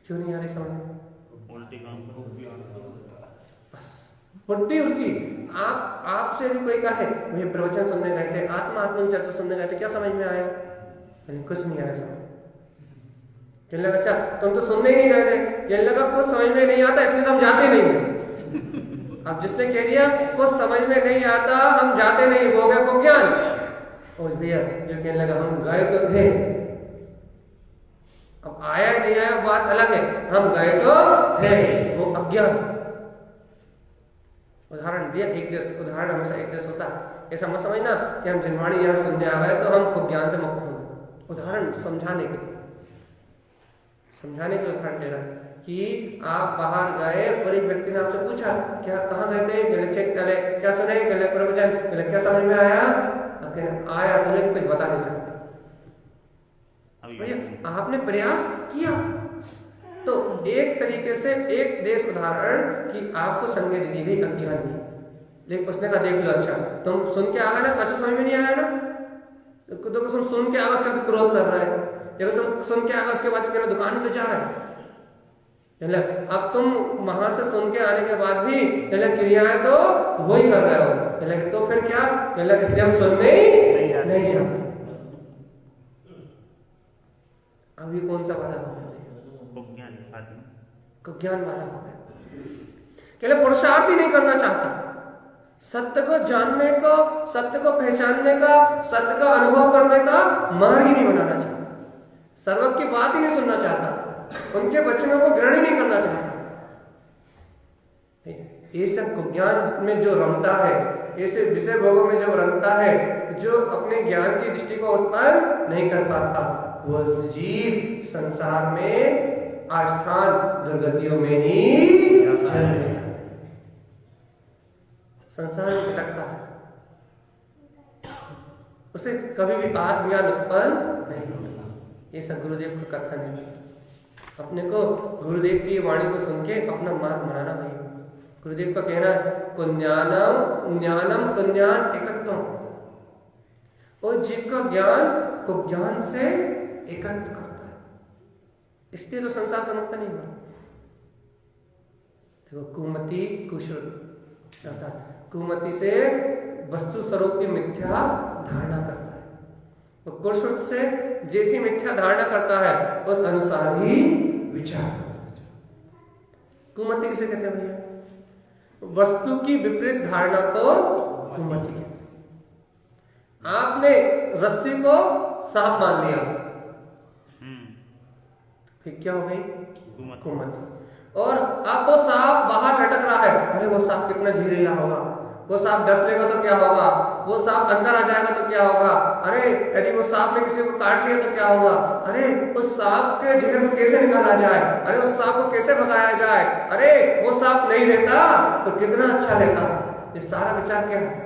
क्यों नहीं आ रही समझ में? उल्टी काम उल्टी उल्टी। आपसे भी कोई कहे भैया प्रवचन सुनने गए थे, आत्मा आत्मा की चर्चा सुनने गए थे, क्या समझ में आया? कुछ नहीं आया समझ। कहने लगा अच्छा तुम तो सुनने ही नहीं गए थे। कहने लगा कुछ समझ में नहीं आता इसलिए तो हम जाते नहीं है। अब जिसने कह दिया कुछ समझ में नहीं आता हम जाते नहीं, हो गया को ज्ञान। और भैया जो कहने लगा हम गए तो थे, अब आया नहीं आया बात अलग है, हम गए तो थे, वो अज्ञान। उदाहरण दिया, एक देश उदाहरण हमेशा एक देश होता है। ऐसा मत समझना कि हम जनवाणी यहाँ सुनने आ गए तो हम खुद ज्ञान से मुक्त हो गए। उदाहरण समझाने के लिए, समझाने के उदाहरण दे रहा है कि आप बाहर गए और एक व्यक्ति ने आपसे पूछा क्या कहाँ गए थे, कहले चेक करे क्या सुने, कहले प्रवचन, कहले क्या समझ में आया, आया तो लेकिन कुछ बता नहीं सकते। भैया आपने प्रयास किया तो एक तरीके से एक देश उदाहरण कि आपको संज्ञा दे दी गई अज्ञान की, लेकिन उसने कहा देख लो अच्छा तुम सुन के आ गए ना, अच्छा समझ में नहीं आया ना, तो तुम सुन के आवाज करके क्रोध कर रहा है, जब तुम सुन के आवाज के बाद कहना दुकान तो जा रहा है। अब तुम वहां से सुन के आने के बाद भी क्रियाएं तो वही कर रहे हो, तो फिर क्या इसलिए हम सुनने नहीं जाते। अभी कौन सा वादा हो गया? ज्ञान वाला हो गया। पुरुषार्थ ही नहीं करना चाहता, सत्य को जानने को, सत्य को पहचानने का, सत्य का अनुभव करने का मार्ग ही नहीं बनाना चाहता, सर्वज्ञ की बात ही नहीं सुनना चाहता, उनके वचनों को ग्रहण ही नहीं करना चाहता। ये सब ज्ञान में जो रमता है, ऐसे विषय भोगों में जो रमता है, जो अपने ज्ञान की दृष्टि को उत्पन्न नहीं कर पाता, वह जीव संसार में आस्थान दुर्गतियों में ही जन्म लेता है, संसार में भटकता है, उसे कभी भी आत्मज्ञान उत्पन्न नहीं होता। ये सब गुरुदेव का कथन है। अपने को गुरुदेव की वाणी को सुन के अपना मार्ग बनाना भैया। गुरुदेव का कहना है कुज्ञानम ज्ञानम कुज्ञान एकत्वम, और जीव का ज्ञान को ज्ञान से एकत्र करता है, इसलिए तो संसार से मुक्त नहीं हुआ। देखो कुमति कुश्रुत, अर्थात कुमति से वस्तु स्वरूप की मिथ्या धारणा करता है, और कुश्रुत से जैसी मिथ्या धारणा करता है उस अनुसार ही विचार करता है। कुमति किसे कहते हैं भैया? वस्तु की विपरीत धारणा को कुमति कहते हैं। आपने रस्सी को सांप मान लिया, फिर क्या हो गई? कुमति। और आपको सांप बाहर लटक रहा है, अरे वो सांप कितना जहरीला होगा, वो सांप डस लेगा तो क्या होगा, वो सांप अंदर आ जाएगा तो क्या होगा, अरे यदि वो सांप ने किसी को काट लिया तो क्या होगा, अरे उस सांप के जहर को कैसे निकाला जाए, अरे उस सांप को कैसे भगाया जाए, अरे वो सांप नहीं रहता तो कितना अच्छा रहता। ये सारा विचार क्या है?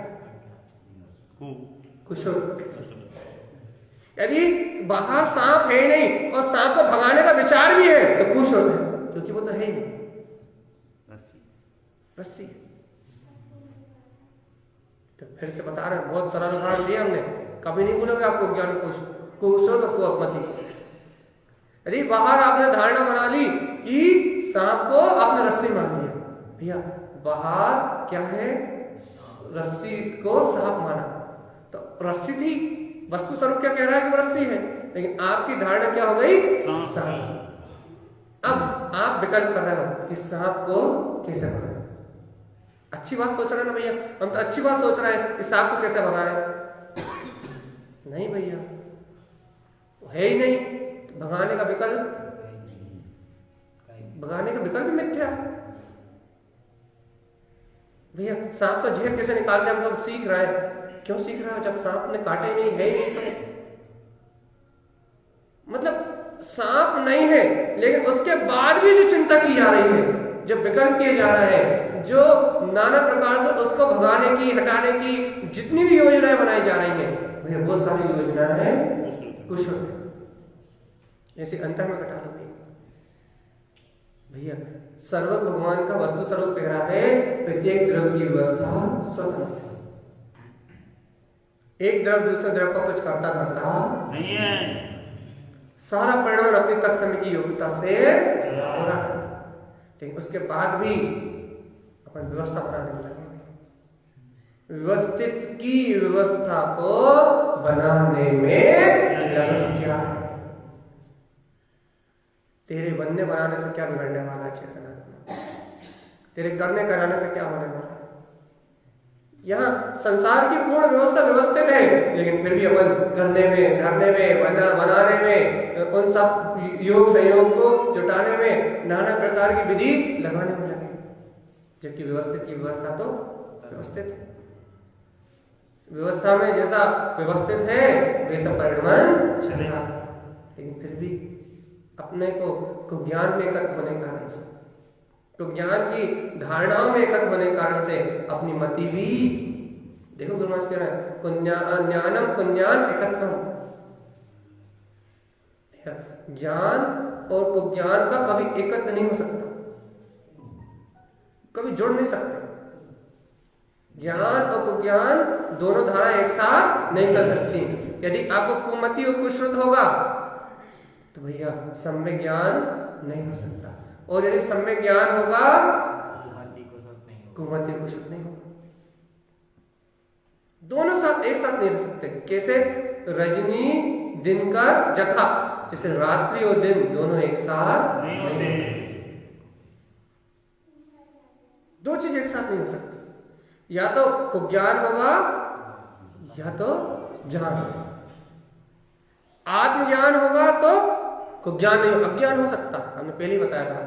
कुशल। यदि बाहर सांप है नहीं और सांप को भगाने का विचार भी है तो कुशल है, क्योंकि वो तो है ही नहीं, रस्सी। तो फिर से बता रहे हैं, बहुत सरल उदाहरण दिया हमने, कभी नहीं बोलोगे आपको ज्ञान कुशल कुमति। यदि बाहर आपने धारणा बना ली कि सांप को आपने रस्सी मान लिया, भैया बाहर क्या है? रस्सी को सांप माना, तो रस्सी थी, वस्तु स्वरूप क्या कह रहा है कि वो रस्सी है, लेकिन आपकी धारणा क्या हो गई? सांप। अब आप विकल्प कर रहे हो कि सांप को कैसे भगाएं। अच्छी बात सोच रहे हैं ना भैया, हम तो अच्छी बात सोच रहे हैं कि सांप को कैसे भगाएं। नहीं भैया, है ही नहीं, तो भगाने का विकल्प मिथ्या है भैया। सांप का जहर कैसे निकालते हम लोग सीख रहे हैं, क्यों सीख रहे हो? जब सांप ने काटे नहीं, है ही नहीं, मतलब सांप नहीं है, लेकिन उसके बाद भी जो चिंता की जा रही है, जो विकल्प किए जा रहे हैं, जो नाना प्रकार से उसको भगाने की, हटाने की जितनी भी योजनाएं बनाई जा रही है, भैया वो सारी योजनाएं हैं कुशल। ऐसे अंतर में घटा लो भैया। सर्व भगवान का वस्तु स्वरूप कह रहा है, प्रत्येक द्रव्य की व्यवस्था स्वतंत्र है। एक द्रव्य दूसरे द्रव्य को कुछ करता करता नहीं है, सारा परिणाम अपनी तत्समय की योग्यता से हो रहा है, लेकिन उसके बाद भी अपन व्यवस्था बनाने में लगे। व्यवस्थित की व्यवस्था को बनाने में लगन क्या है? तेरे बनने बनाने से क्या बिगड़ने वाला है चेतना? तेरे करने कराने से क्या होने वाला है? यहाँ संसार की पूर्ण व्यवस्था व्यवस्थित है, लेकिन फिर भी अपन करने में, धरने में, बनाने में, उन सब योग संयोग को जुटाने में, नाना प्रकार की विधि लगाने में लगे, जबकि व्यवस्थित की व्यवस्था तो व्यवस्थित है। व्यवस्था में जैसा व्यवस्थित है वैसा परिणाम चलेगा, लेकिन फिर भी अपने को ज्ञान में एकत्र होने के कारण से, तो ज्ञान की धारणाओं में एकत्र होने के कारण से अपनी मति भी, देखो गुरु महाराज कह रहे हैं, ज्ञानम पुण्यान एकत्रम। ज्ञान और कुज्ञान का कभी एकत्र नहीं हो सकता, कभी जुड़ नहीं सकते। ज्ञान और कुज्ञान दोनों धाराएं एक साथ नहीं चल सकती। यदि आपको कुमति और कुश्रुत होगा तो भैया सम्यक ज्ञान नहीं हो सकता, और यदि सम्यक ज्ञान होगा कुमति कुश्रुत नहीं होगा। दोनों साथ एक साथ नहीं रह सकते। कैसे? रजनी दिनकर जथा, जैसे रात्रि और दिन दोनों एक साथ नहीं हो सकते। दो चीज एक साथ नहीं हो सकती, या तो कुज्ञान होगा या तो ज्ञान होगा। आत्मज्ञान होगा तो कुज्ञान नहीं, अज्ञान हो सकता। हमने पहले ही बताया था,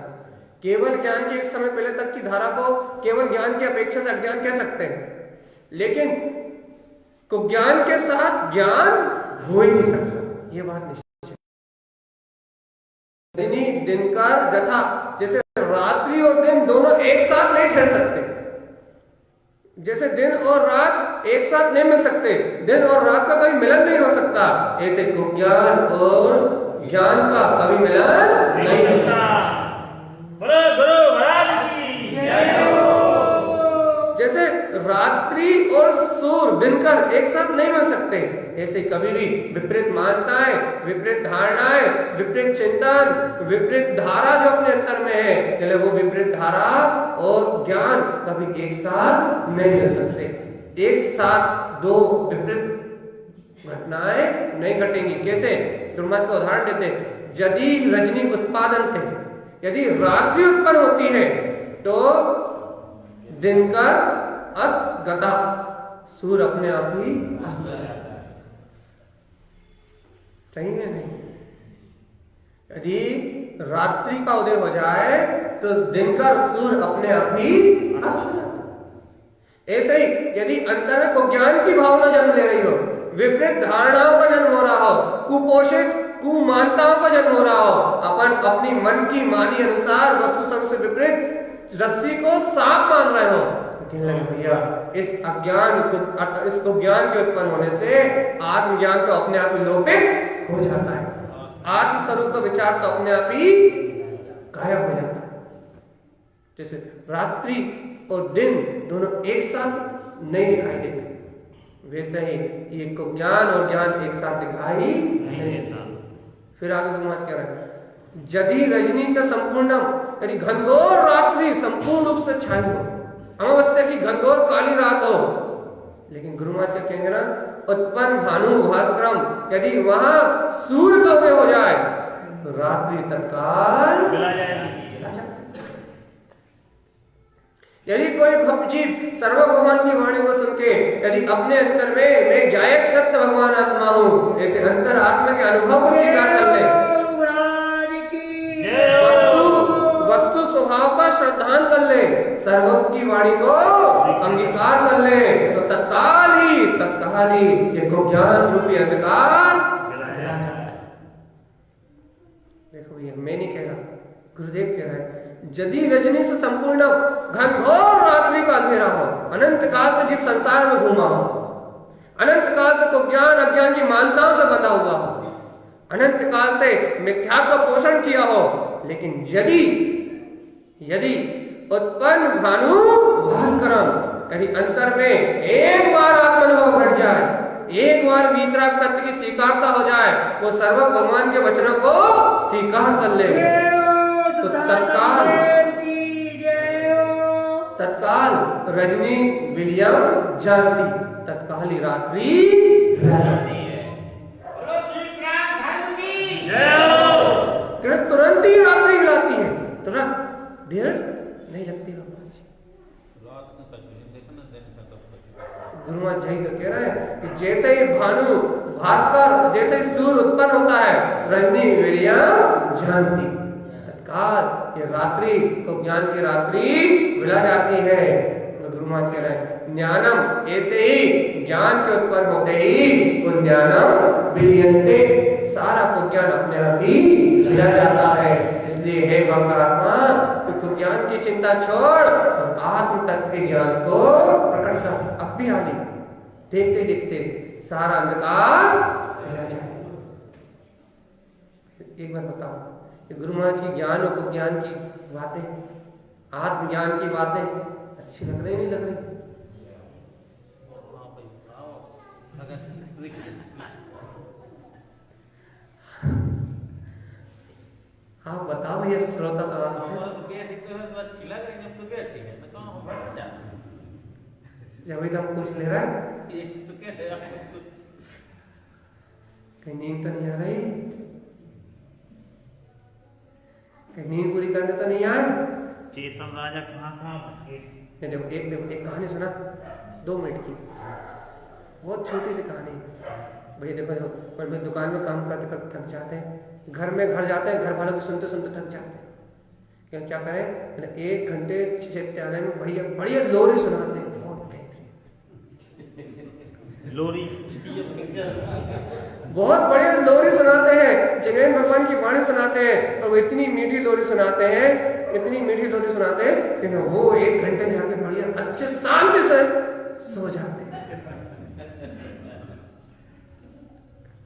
केवल ज्ञान की एक समय पहले तक की धारा को केवल ज्ञान की अपेक्षा से अज्ञान कह सकते हैं, लेकिन कुज्ञान के साथ ज्ञान हो ही नहीं सकता, ये बात निश्चित है। दिनकर जथा, जैसे रात्रि और दिन दोनों एक साथ नहीं ठहर सकते, जैसे दिन और रात एक साथ नहीं मिल सकते, दिन और रात का कभी मिलन नहीं हो सकता, ऐसे कुज्ञान और ज्ञान का कभी मिलन नहीं हो सकता। जैसे रात्रि और सूर्य दिनकर एक साथ नहीं मिल सकते, ऐसे कभी भी विपरीत मान्यताएं, विपरीत धारणाएं, विपरीत चिंतन, विपरीत धारा जो अपने अंतर में है, चले वो विपरीत धारा और ज्ञान कभी एक साथ नहीं मिल सकते। एक साथ दो विपरीत घटनाएं नहीं घटेंगी। कैसे? गुरु महाराज का उदाहरण देते हैं, यदि रजनी उत्पादन थे, यदि रात्रि उत्पन्न होती है तो दिनकर अस्त गता, सूर्य अपने आप ही अस्त हो जाता है। सही है नहीं? यदि रात्रि का उदय हो जाए तो दिनकर सूर्य अपने आप ही अस्त हो जाता है। ऐसे ही यदि अंतर में कुज्ञान की भावना जन्म ले रही हो, विपरीत धारणाओं का जन्म हो रहा हो, कुपोषित कुमानताओं का जन्म हो रहा हो, अपन अपनी मन की मानी अनुसार वस्तु संग से विपरीत रस्सी को सांप मान रहे हो, तो कहने लगे भैया इस अज्ञान को, इस ज्ञान के उत्पन्न होने से आत्मज्ञान तो अपने आप ही लोपित हो जाता है, आत्म स्वरूप का विचार तो अपने आप ही गायब हो जाता है। जैसे रात्रि और दिन दोनों एक साथ नहीं दिखाई देते, वैसे ही ये को ज्ञान और ज्ञान एक साथ दिखाई नहीं देता। फिर आगे गुरु महाराज कह रहे हैं, यदि रजनी च संपूर्णम, यदि घनघोर रात्रि संपूर्ण रूप से छाई हो, अमावस्या की घनघोर काली रात हो, लेकिन गुरु महाराज क्या कहेंगे ना, उत्पन्न भानु भास्करम, यदि वहां सूर्य का उदय हो जाए तो रात्रि तत्काल मिला जाएगी। यदि कोई भक्त जीव सर्व भगवान की वाणी को सुन के यदि अपने अंतर में मैं गायक तत्व भगवान आत्मा हूँ, ऐसे अंतर आत्मा के अनुभव को स्वीकार कर ले, वस्तु स्वभाव का श्रद्धान कर ले, सर्वज्ञ की वाणी को अंगीकार कर ले, तो तत्काल ही ये को ज्ञान रूपी अंधकार। देखो भैया मैं नहीं कह रहा, गुरुदेव कह रहा है, यदि रजनी से संपूर्ण घनघोर रात्रि का अंधेरा हो, अनंत काल से जीव संसार में घूमा हो, अनंत काल से को ज्ञान अज्ञान की मान्यताओं से बंधा हुआ हो, अनंत काल से मिथ्या का पोषण किया हो, लेकिन यदि उत्पन्न भानु भास्करम, यदि अंतर में एक बार आत्मानुभव घट जाए, एक बार वीतराग तत्व की स्वीकारता हो जाए, वो सर्व भगवान के वचनों को स्वीकार कर ले, तो तत्काल रजनी विलियम जानती, तत्काल ही रात्रि जाती है, तुरंत ही रात्रि मिलाती है, तुरंत देर नहीं लगती। गुरु महाराज यही तो कह रहे हैं कि जैसे ही भानु भास्कर, जैसे ही सूर्य उत्पन्न होता है, रजनी विलियम जानती, तत्काल ये रात्रि को ज्ञान की रात्रि मिला जाती है। गुरु महाराज कह रहे हैं, ज्ञानम, ऐसे ही ज्ञान के उत्पन्न होते ही वो ज्ञानम विलियंते, सारा को ज्ञान अपने आप ही मिला जाता है। इसलिए हे भक्तात्मा, तो ज्ञान की चिंता छोड़ और आत्म तत्व के ज्ञान को प्रकट कर, अब भी आगे देखते देखते सारा अंधकार मिला जाए। एक बार बताओ, गुरु महाराज की ज्ञान और ज्ञान की बातें, आत्मज्ञान की बातें अच्छी लग रही नहीं लग रही? आप बताओ भैया, श्रोता तो जब भी हम पूछ ले रहा है, कहीं नींद तो नहीं आ रही, कहीं नींद पूरी करने तो नहीं आए? चेतन राजा कहाँ एक कहानी सुना 2 मिनट की, बहुत छोटी सी कहानी। भैया देखो, पर मैं दुकान में काम करते करते थक जाते हैं, घर में घर जाते हैं, घर वालों को सुनते सुनते थक जाते हैं, क्या करें, 1 घंटे चिकित्सालय में भैया बढ़िया लोरी सुनाते हैं, बहुत बेहतरीन लोरी, बहुत बढ़िया लोरी सुनाते हैं, जगन भगवान की वाणी सुनाते हैं, और वो इतनी मीठी लोरी सुनाते हैं, इतनी मीठी लोरी सुनाते हैं कि वो 1 घंटे जाके बढ़िया अच्छे शांति से सो जाते हैं,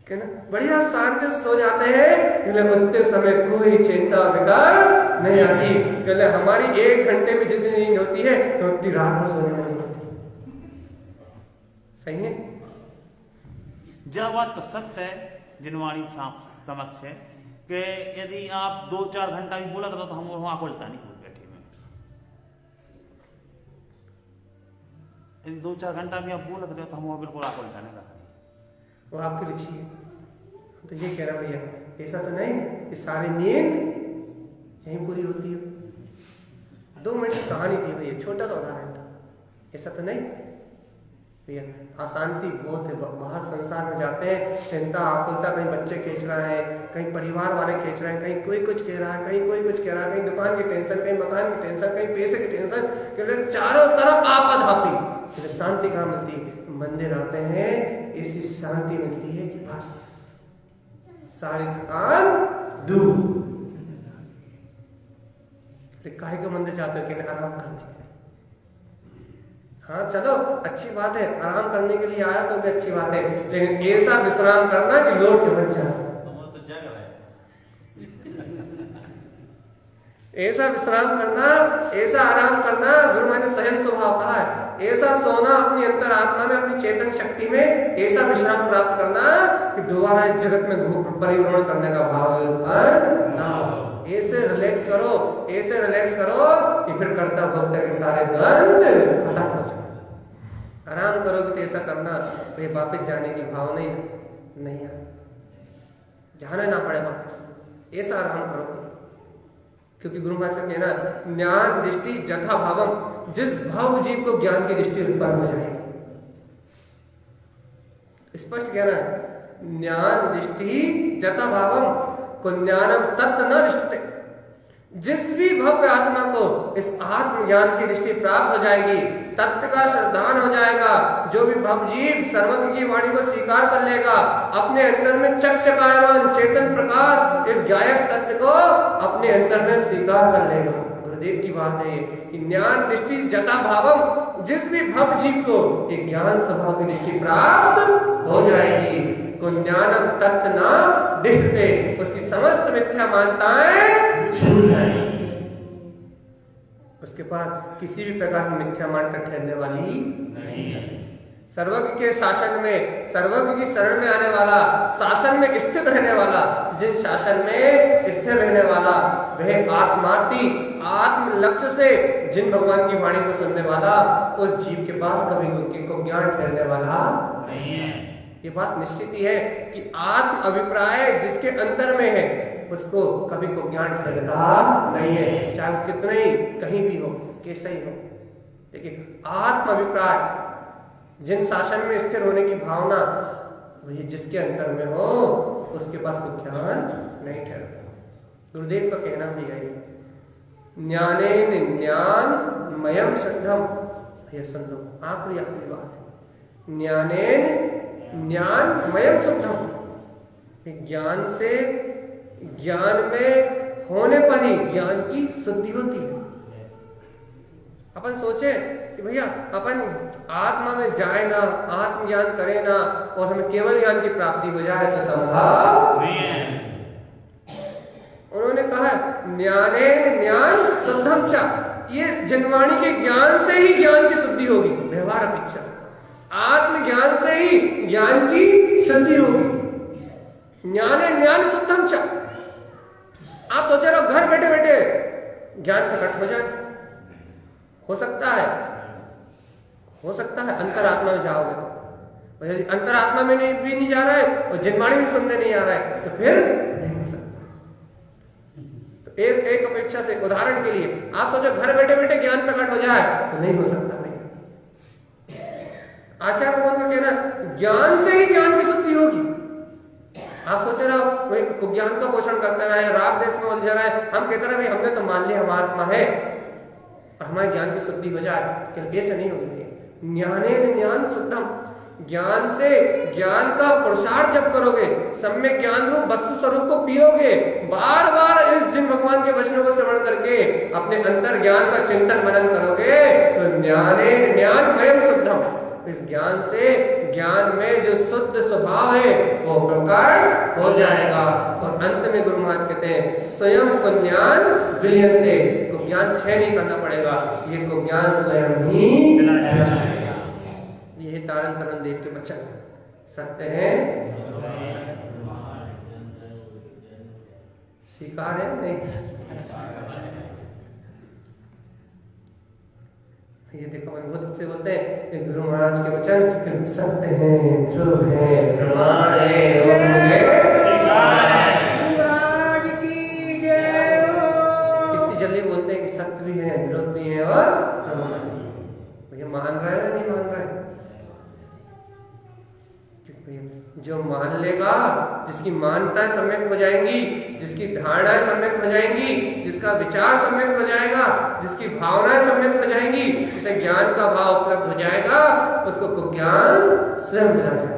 क्या ना, बढ़िया शांति से सो जाते हैं। उतने समय कोई चिंता फिकर नहीं आती। हमारी 1 घंटे में जितनी नींद होती है तो उतनी रात में सोने में नहीं होती। सही है? यह बात तो सत्य है जिनवाणी समक्ष है कि यदि आप 2-4 घंटा भी बोला तो हम वहां उल्टा नहीं हो बैठे में, यदि 2-4 घंटा भी आप बोला तो हम वहां बिल्कुल आप उल्टा नहीं रहा, वो आपकी रुचि है, तो ये कह रहा भैया ऐसा तो नहीं कि सारी नींद यहीं पूरी होती है। 2 मिनट की कहानी थी भैया, छोटा सा उदाहरण था। ऐसा तो नहीं भैया, अशांति बहुत है। बाहर संसार में जाते हैं, चिंता आकुलता, कहीं बच्चे खींच रहे हैं, कहीं परिवार वाले खींच रहे हैं, कहीं कोई कुछ कह रहा है, कहीं कोई कुछ कह रहा है, कहीं दुकान की टेंशन, कहीं मकान की टेंशन, कहीं पैसे की टेंशन, क्योंकि चारों तरफ आपाधापी। फिर शांति कहाँ मिलती है? मंदिर आते हैं, ऐसी शांति मिलती है कि बस सारी थकान दूर। काहे को मंदिर जाते हो? कि आराम करने के लिए। हाँ चलो अच्छी बात है, आराम करने के लिए आया तो भी अच्छी बात है, लेकिन ऐसा विश्राम करना कि लौट के बच जाए। ऐसा विश्राम करना, ऐसा आराम करना, गुरु मैंने सहन स्वभाव कहा है, ऐसा सोना अपनी अंतर आत्मा में, अपनी चेतन शक्ति में, ऐसा विश्राम प्राप्त करना कि दोबारा इस जगत में परिभ्रमण करने का भाव उत्पन्न ना हो। ऐसे रिलैक्स करो, ऐसे रिलैक्स करो कि फिर कर्ता भोक्ता के सारे द्वंद खत्म हो जाए। आराम करोगे तो ऐसा करना तो वापस जाने की भाव नहीं है, जाना ना पड़े वापस, ऐसा आराम करो। क्योंकि गुरु महाराज का कहना ज्ञान दृष्टि जथा भावम, जिस भाव जीव को ज्ञान की दृष्टि उत्पन्न हो जाएगी। स्पष्ट कहना है, ज्ञान दृष्टि जथा भावम को ज्ञानम तत्व न दृष्टते। जिस भी भव्य आत्मा को इस आत्मज्ञान की दृष्टि प्राप्त हो जाएगी, तत्व का श्रद्धान हो जाएगा, जो भी भवजीव सर्वज्ञ की वाणी को स्वीकार कर लेगा, अपने अंदर में चकचकायमान चेतन प्रकाश इस गायक तत्व को अपने अंदर में स्वीकार कर लेगा। गुरुदेव की बात है कि ज्ञान दृष्टि जता भावम, जिस भी भवजीव को एक ज्ञान स्वभाव की दृष्टि प्राप्त हो जाएगी, को ज्ञानम तत्व न दिखते, उसकी समस्त मिथ्या मान्यताएं छूट जाएंगी। उसके पास किसी भी प्रकार की मिथ्या मानकर ठहरने वाली नहीं है। सर्वज्ञ के शासन में, सर्वज्ञ की शरण में आने वाला, शासन में स्थित रहने वाला, जिन शासन में स्थिर रहने वाला, वह आत्मार्थी आत्म लक्ष्य से जिन भगवान की वाणी को सुनने वाला, उस जीव के पास कभी को ज्ञान ठहरने वाला नहीं है। ये बात निश्चित ही है कि आत्म अभिप्राय जिसके अंदर में है, उसको कभी को ज्ञान ठहरता नहीं है, चाहे वो कितना ही कहीं भी हो, कैसा ही हो। लेकिन आत्म अभिप्राय जिन शासन में स्थिर होने की भावना वही जिसके अंदर में हो, उसके पास कोई ज्ञान नहीं ठहरता। गुरुदेव का कहना भी है, ज्ञानेन ज्ञान मयम श्रद्धम। ये सुन लो, आखिरी बात है, ज्ञानेन ज्ञान मयम शुद्धम। ज्ञान से, ज्ञान में होने पर ही ज्ञान की शुद्धि होती है। अपन सोचे कि भैया अपन आत्मा में जाए ना, आत्मज्ञान करे ना, और हमें केवल ज्ञान की प्राप्ति हो जाए तो संभव नहीं है। उन्होंने कहा ज्ञानेन ज्ञान शुद्धम च, ये जनवाणी के ज्ञान से ही ज्ञान की शुद्धि होगी, व्यवहार अपेक्षा से। आत्मज्ञान से ही ज्ञान की शुद्धि होगी। ज्ञान ज्ञान शुद्धम च। आप सोच रहे हो घर बैठे बैठे ज्ञान प्रकट हो जाए, हो सकता है, हो सकता है अंतरात्मा में जाओगे तो। यदि अंतरात्मा में भी नहीं जा रहा है और जनवाणी भी सुनने नहीं आ रहा है तो फिर नहीं हो सकता। तो एक अपेक्षा से, उदाहरण के लिए आप सोचो घर बैठे बैठे ज्ञान प्रकट हो जाए तो नहीं हो सकता। आचार्य भगवान का कहना ज्ञान से ही ज्ञान की शुद्धि होगी। आप सोच रहे हो ज्ञान का पोषण करते रहे, राग देश में उलझा रहे, हम कहते रहे हमने तो मान लिया हमारा आत्मा है और हमारे ज्ञान की शुद्धि हो जाए, लेकिन ऐसे नहीं होगी। ज्ञानेन ज्ञान शुद्धम, ज्ञान से ज्ञान का पुरुषार्थ जब करोगे, सम्यक ज्ञान रूप वस्तु स्वरूप को पियोगे, बार बार इस जिन भगवान के वचनों को श्रवण करके अपने अंतर ज्ञान का चिंतन मनन करोगे तो ज्ञानेन ज्ञान मयम शुद्धम, इस ज्ञान से ज्ञान में जो शुद्ध स्वभाव है वो प्रकट हो जाएगा। और अंत में गुरु महाराज कहते हैं स्वयं को ज्ञान विलयन्ते, को ज्ञान क्षय नहीं करना पड़ेगा, ये को ज्ञान स्वयं ही जाएगा। यही तारण तरण देव के वचन सत्य है, स्वीकार है नहीं। ये देखो बहुत अच्छे बोलते हैं गुरु महाराज के वचन सत्य है, ध्रुव है, प्रमाण है, महाराज की जय हो। कितनी जल्दी बोलते हैं कि सत्य भी है, ध्रुव भी है और भैया मान रहा है नहीं मान रहा है? जो मान लेगा, जिसकी मान्यताएं सम्यक हो जाएंगी, जिसकी धारणाएं सम्यक हो जाएंगी, जिसका विचार सम्यक हो जाएगा, जिसकी भावनाएं सम्यक हो जाएंगी, जिसे ज्ञान का भाव उपलब्ध हो जाएगा, उसको ज्ञान स्वयं मिला जाएगा।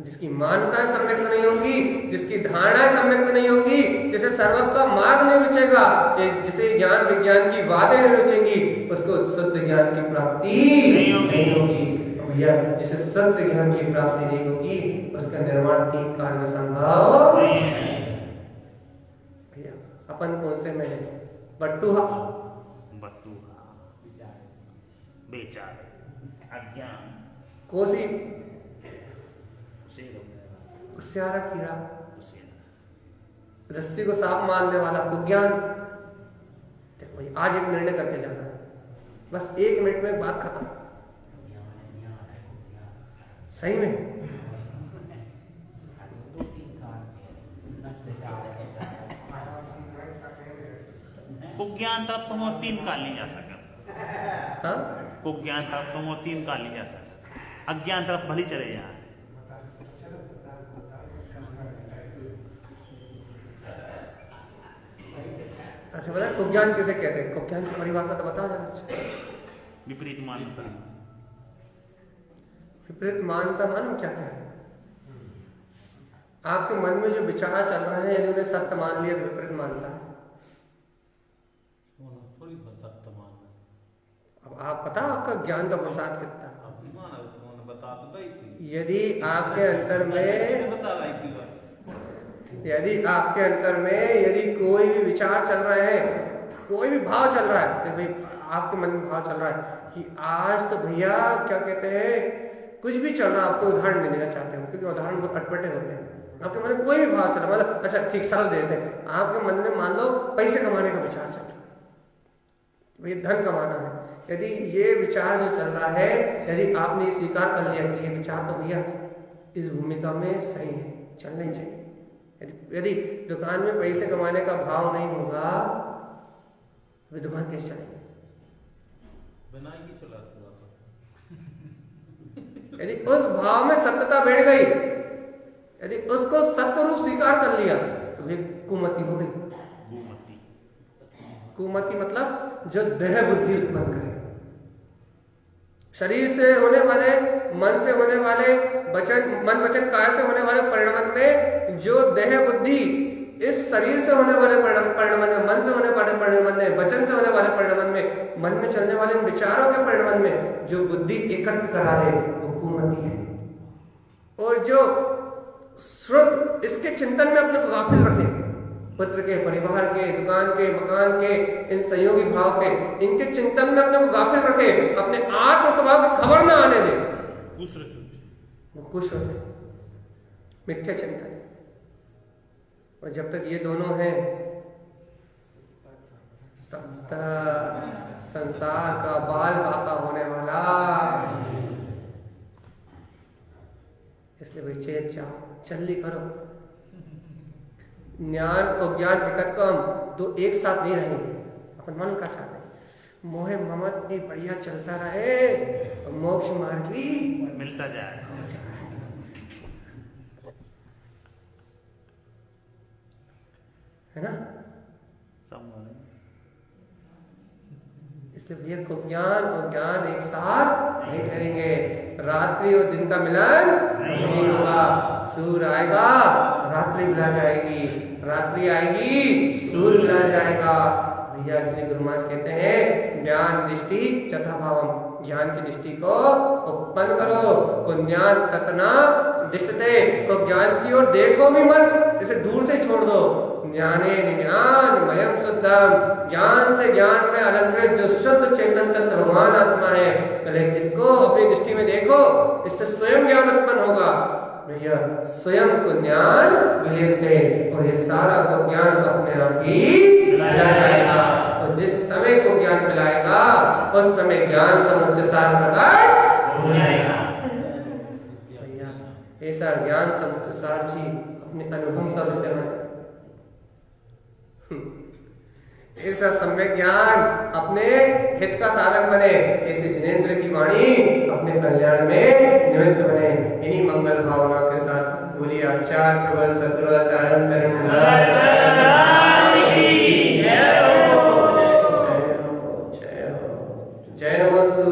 जिसकी मान्यताएं सम्यक नहीं होंगी, जिसकी धारणाएं सम्यक नहीं होंगी, जिसे सर्वज्ञ का मार्ग नहीं रुचेगा, जिसे ज्ञान विज्ञान की बातें नहीं रुचेंगी, उसको शुद्ध ज्ञान की प्राप्ति नहीं होगी। भैया जिसे सत्य ज्ञान की प्राप्ति नहीं होगी, उसका निर्माण ठीक काल में संभव नहीं है। भैया अपन कौन से में है? बट्टूहा, विचार, अज्ञान, कोसी, कुसियारा कीड़ा, रस्सी को सांप मारने वाला कुज्ञान। देखो भाई आज एक निर्णय करके जाना है, बस 1 मिनट में बात खत्म। सही में कुज्ञान तरफ तुम और 3 काल नहीं जा सके। हाँ कुज्ञान तरफ तुम और 3 काल नहीं जा सके, अज्ञान तरफ भली चले जाए। अच्छा बता कुज्ञान किसे कहते हैं? कुज्ञान की परिभाषा तो बताओ जरा। विपरीत मान्यता। विपरीत मान्यता मालूम क्या है? आपके मन में जो विचार चल रहे हैं, यदि उन्हें सत्य मान लिया तो विपरीत मान्यता है। अब आप पता आपका ज्ञान का प्रसाद कितना? यदि आपके अंतर में यदि कोई भी विचार चल रहा है, कोई भी भाव चल रहा है, तो भाई आपके मन में भाव चल रहा है कि आज तो भैया क्या कहते हैं, कुछ भी चल रहा है, आपको उदाहरण नहीं देना चाहते हो क्योंकि उदाहरण बहुत अटपटे होते हैं। आपके मन में कोई भी भाव चल रहा है, मतलब अच्छा ठीक सरल दे दें, आपके मन में मान लो पैसे कमाने का विचार चल रहा है, भैया धन कमाना है। यदि ये विचार जो चल रहा है, यदि आपने ये स्वीकार कर लिया कि ये विचार तो भैया इस भूमिका में सही है, चलना ही चाहिए। यदि दुकान में पैसे कमाने का भाव नहीं होगा तो दुकान कैसे चलेगी? यदि उस भाव में सत्यता बैठ गई, यदि उसको सत्य रूप स्वीकार कर लिया तो ये कुमति हो गई। कुमति मतलब जो देह बुद्धि उत्पन्न करे, शरीर से होने वाले, मन से होने वाले, मन वचन काया से होने वाले परिणाम में जो देह बुद्धि इस शरीर से होने वाले परिणाम में, मन से होने वाले परिणाम में, वचन से होने वाले परिणाम में, मन में चलने वाले विचारों के परिणाम में जो बुद्धि एकत्र करा दे वो कुमति है। और जो श्रुत इसके चिंतन में अपने को गाफिल रखे, पुत्र के, परिवार के, दुकान के, मकान के, इन सहयोगी भाव के, इनके चिंतन में अपने को गाफिल रखे, अपने आत्म स्वभाव की खबर ना आने दे, वो खुश होते, मिथ्या चिंतन। और जब तक ये दोनों हैं तब तक संसार का बाल बाका होने वाला। इसलिए भाई चेत जाओ, जल्दी करो। ज्ञान और ज्ञान एकत्वम दो एक साथ नहीं रहेंगे। अपन मन का चाहते हैं मोहे ममत भी बढ़िया चलता रहे और मोक्ष मार्ग भी मिलता जाए। है ना? इसलिए भैया को ज्ञान और ज्ञान एक साथ नहीं ठहरेंगे। रात्रि और दिन का मिलन नहीं होगा। सूर्य आएगा, रात्रि मिला जाएगी, रात्रि आएगी, सूर्य मिला जाएगा। भैया इसलिए गुरु महाराज कहते हैं ज्ञान दृष्टि चथा भावम, ज्ञान की दृष्टि को उत्पन्न करो। को ज्ञान ततना दृष्टते, को ज्ञान की ओर देखो भी मत, इसे दूर से छोड़ दो। ज्ञाने ज्ञान मयम शुद्धम, ज्ञान से ज्ञान में अलंकृत जो शुद्ध चेतन तत्व भगवान आत्मा है, पहले इसको अपनी दृष्टि में देखो, इससे स्वयं ज्ञान उत्पन्न होगा। भैया स्वयं को ज्ञान मिलते और ये सारा को ज्ञान अपने आप ही मिला जाएगा। और जिस समय को ज्ञान मिलाएगा उस समय ज्ञान समुच्चय सार प्रकट हो जाएगा। भैया ऐसा ज्ञान समुच्चय सार जी अपने अनुभव का विषय बने। ऐसा सम्यक ज्ञान अपने हित का साधन बने, ऐसे जिनेंद्र की वाणी अपने कल्याण में निमित्त बने। इन्हीं मंगल भावना के साथ बोलिए आचार्य प्रबल सद्गुरुदेव जय नमस्तु।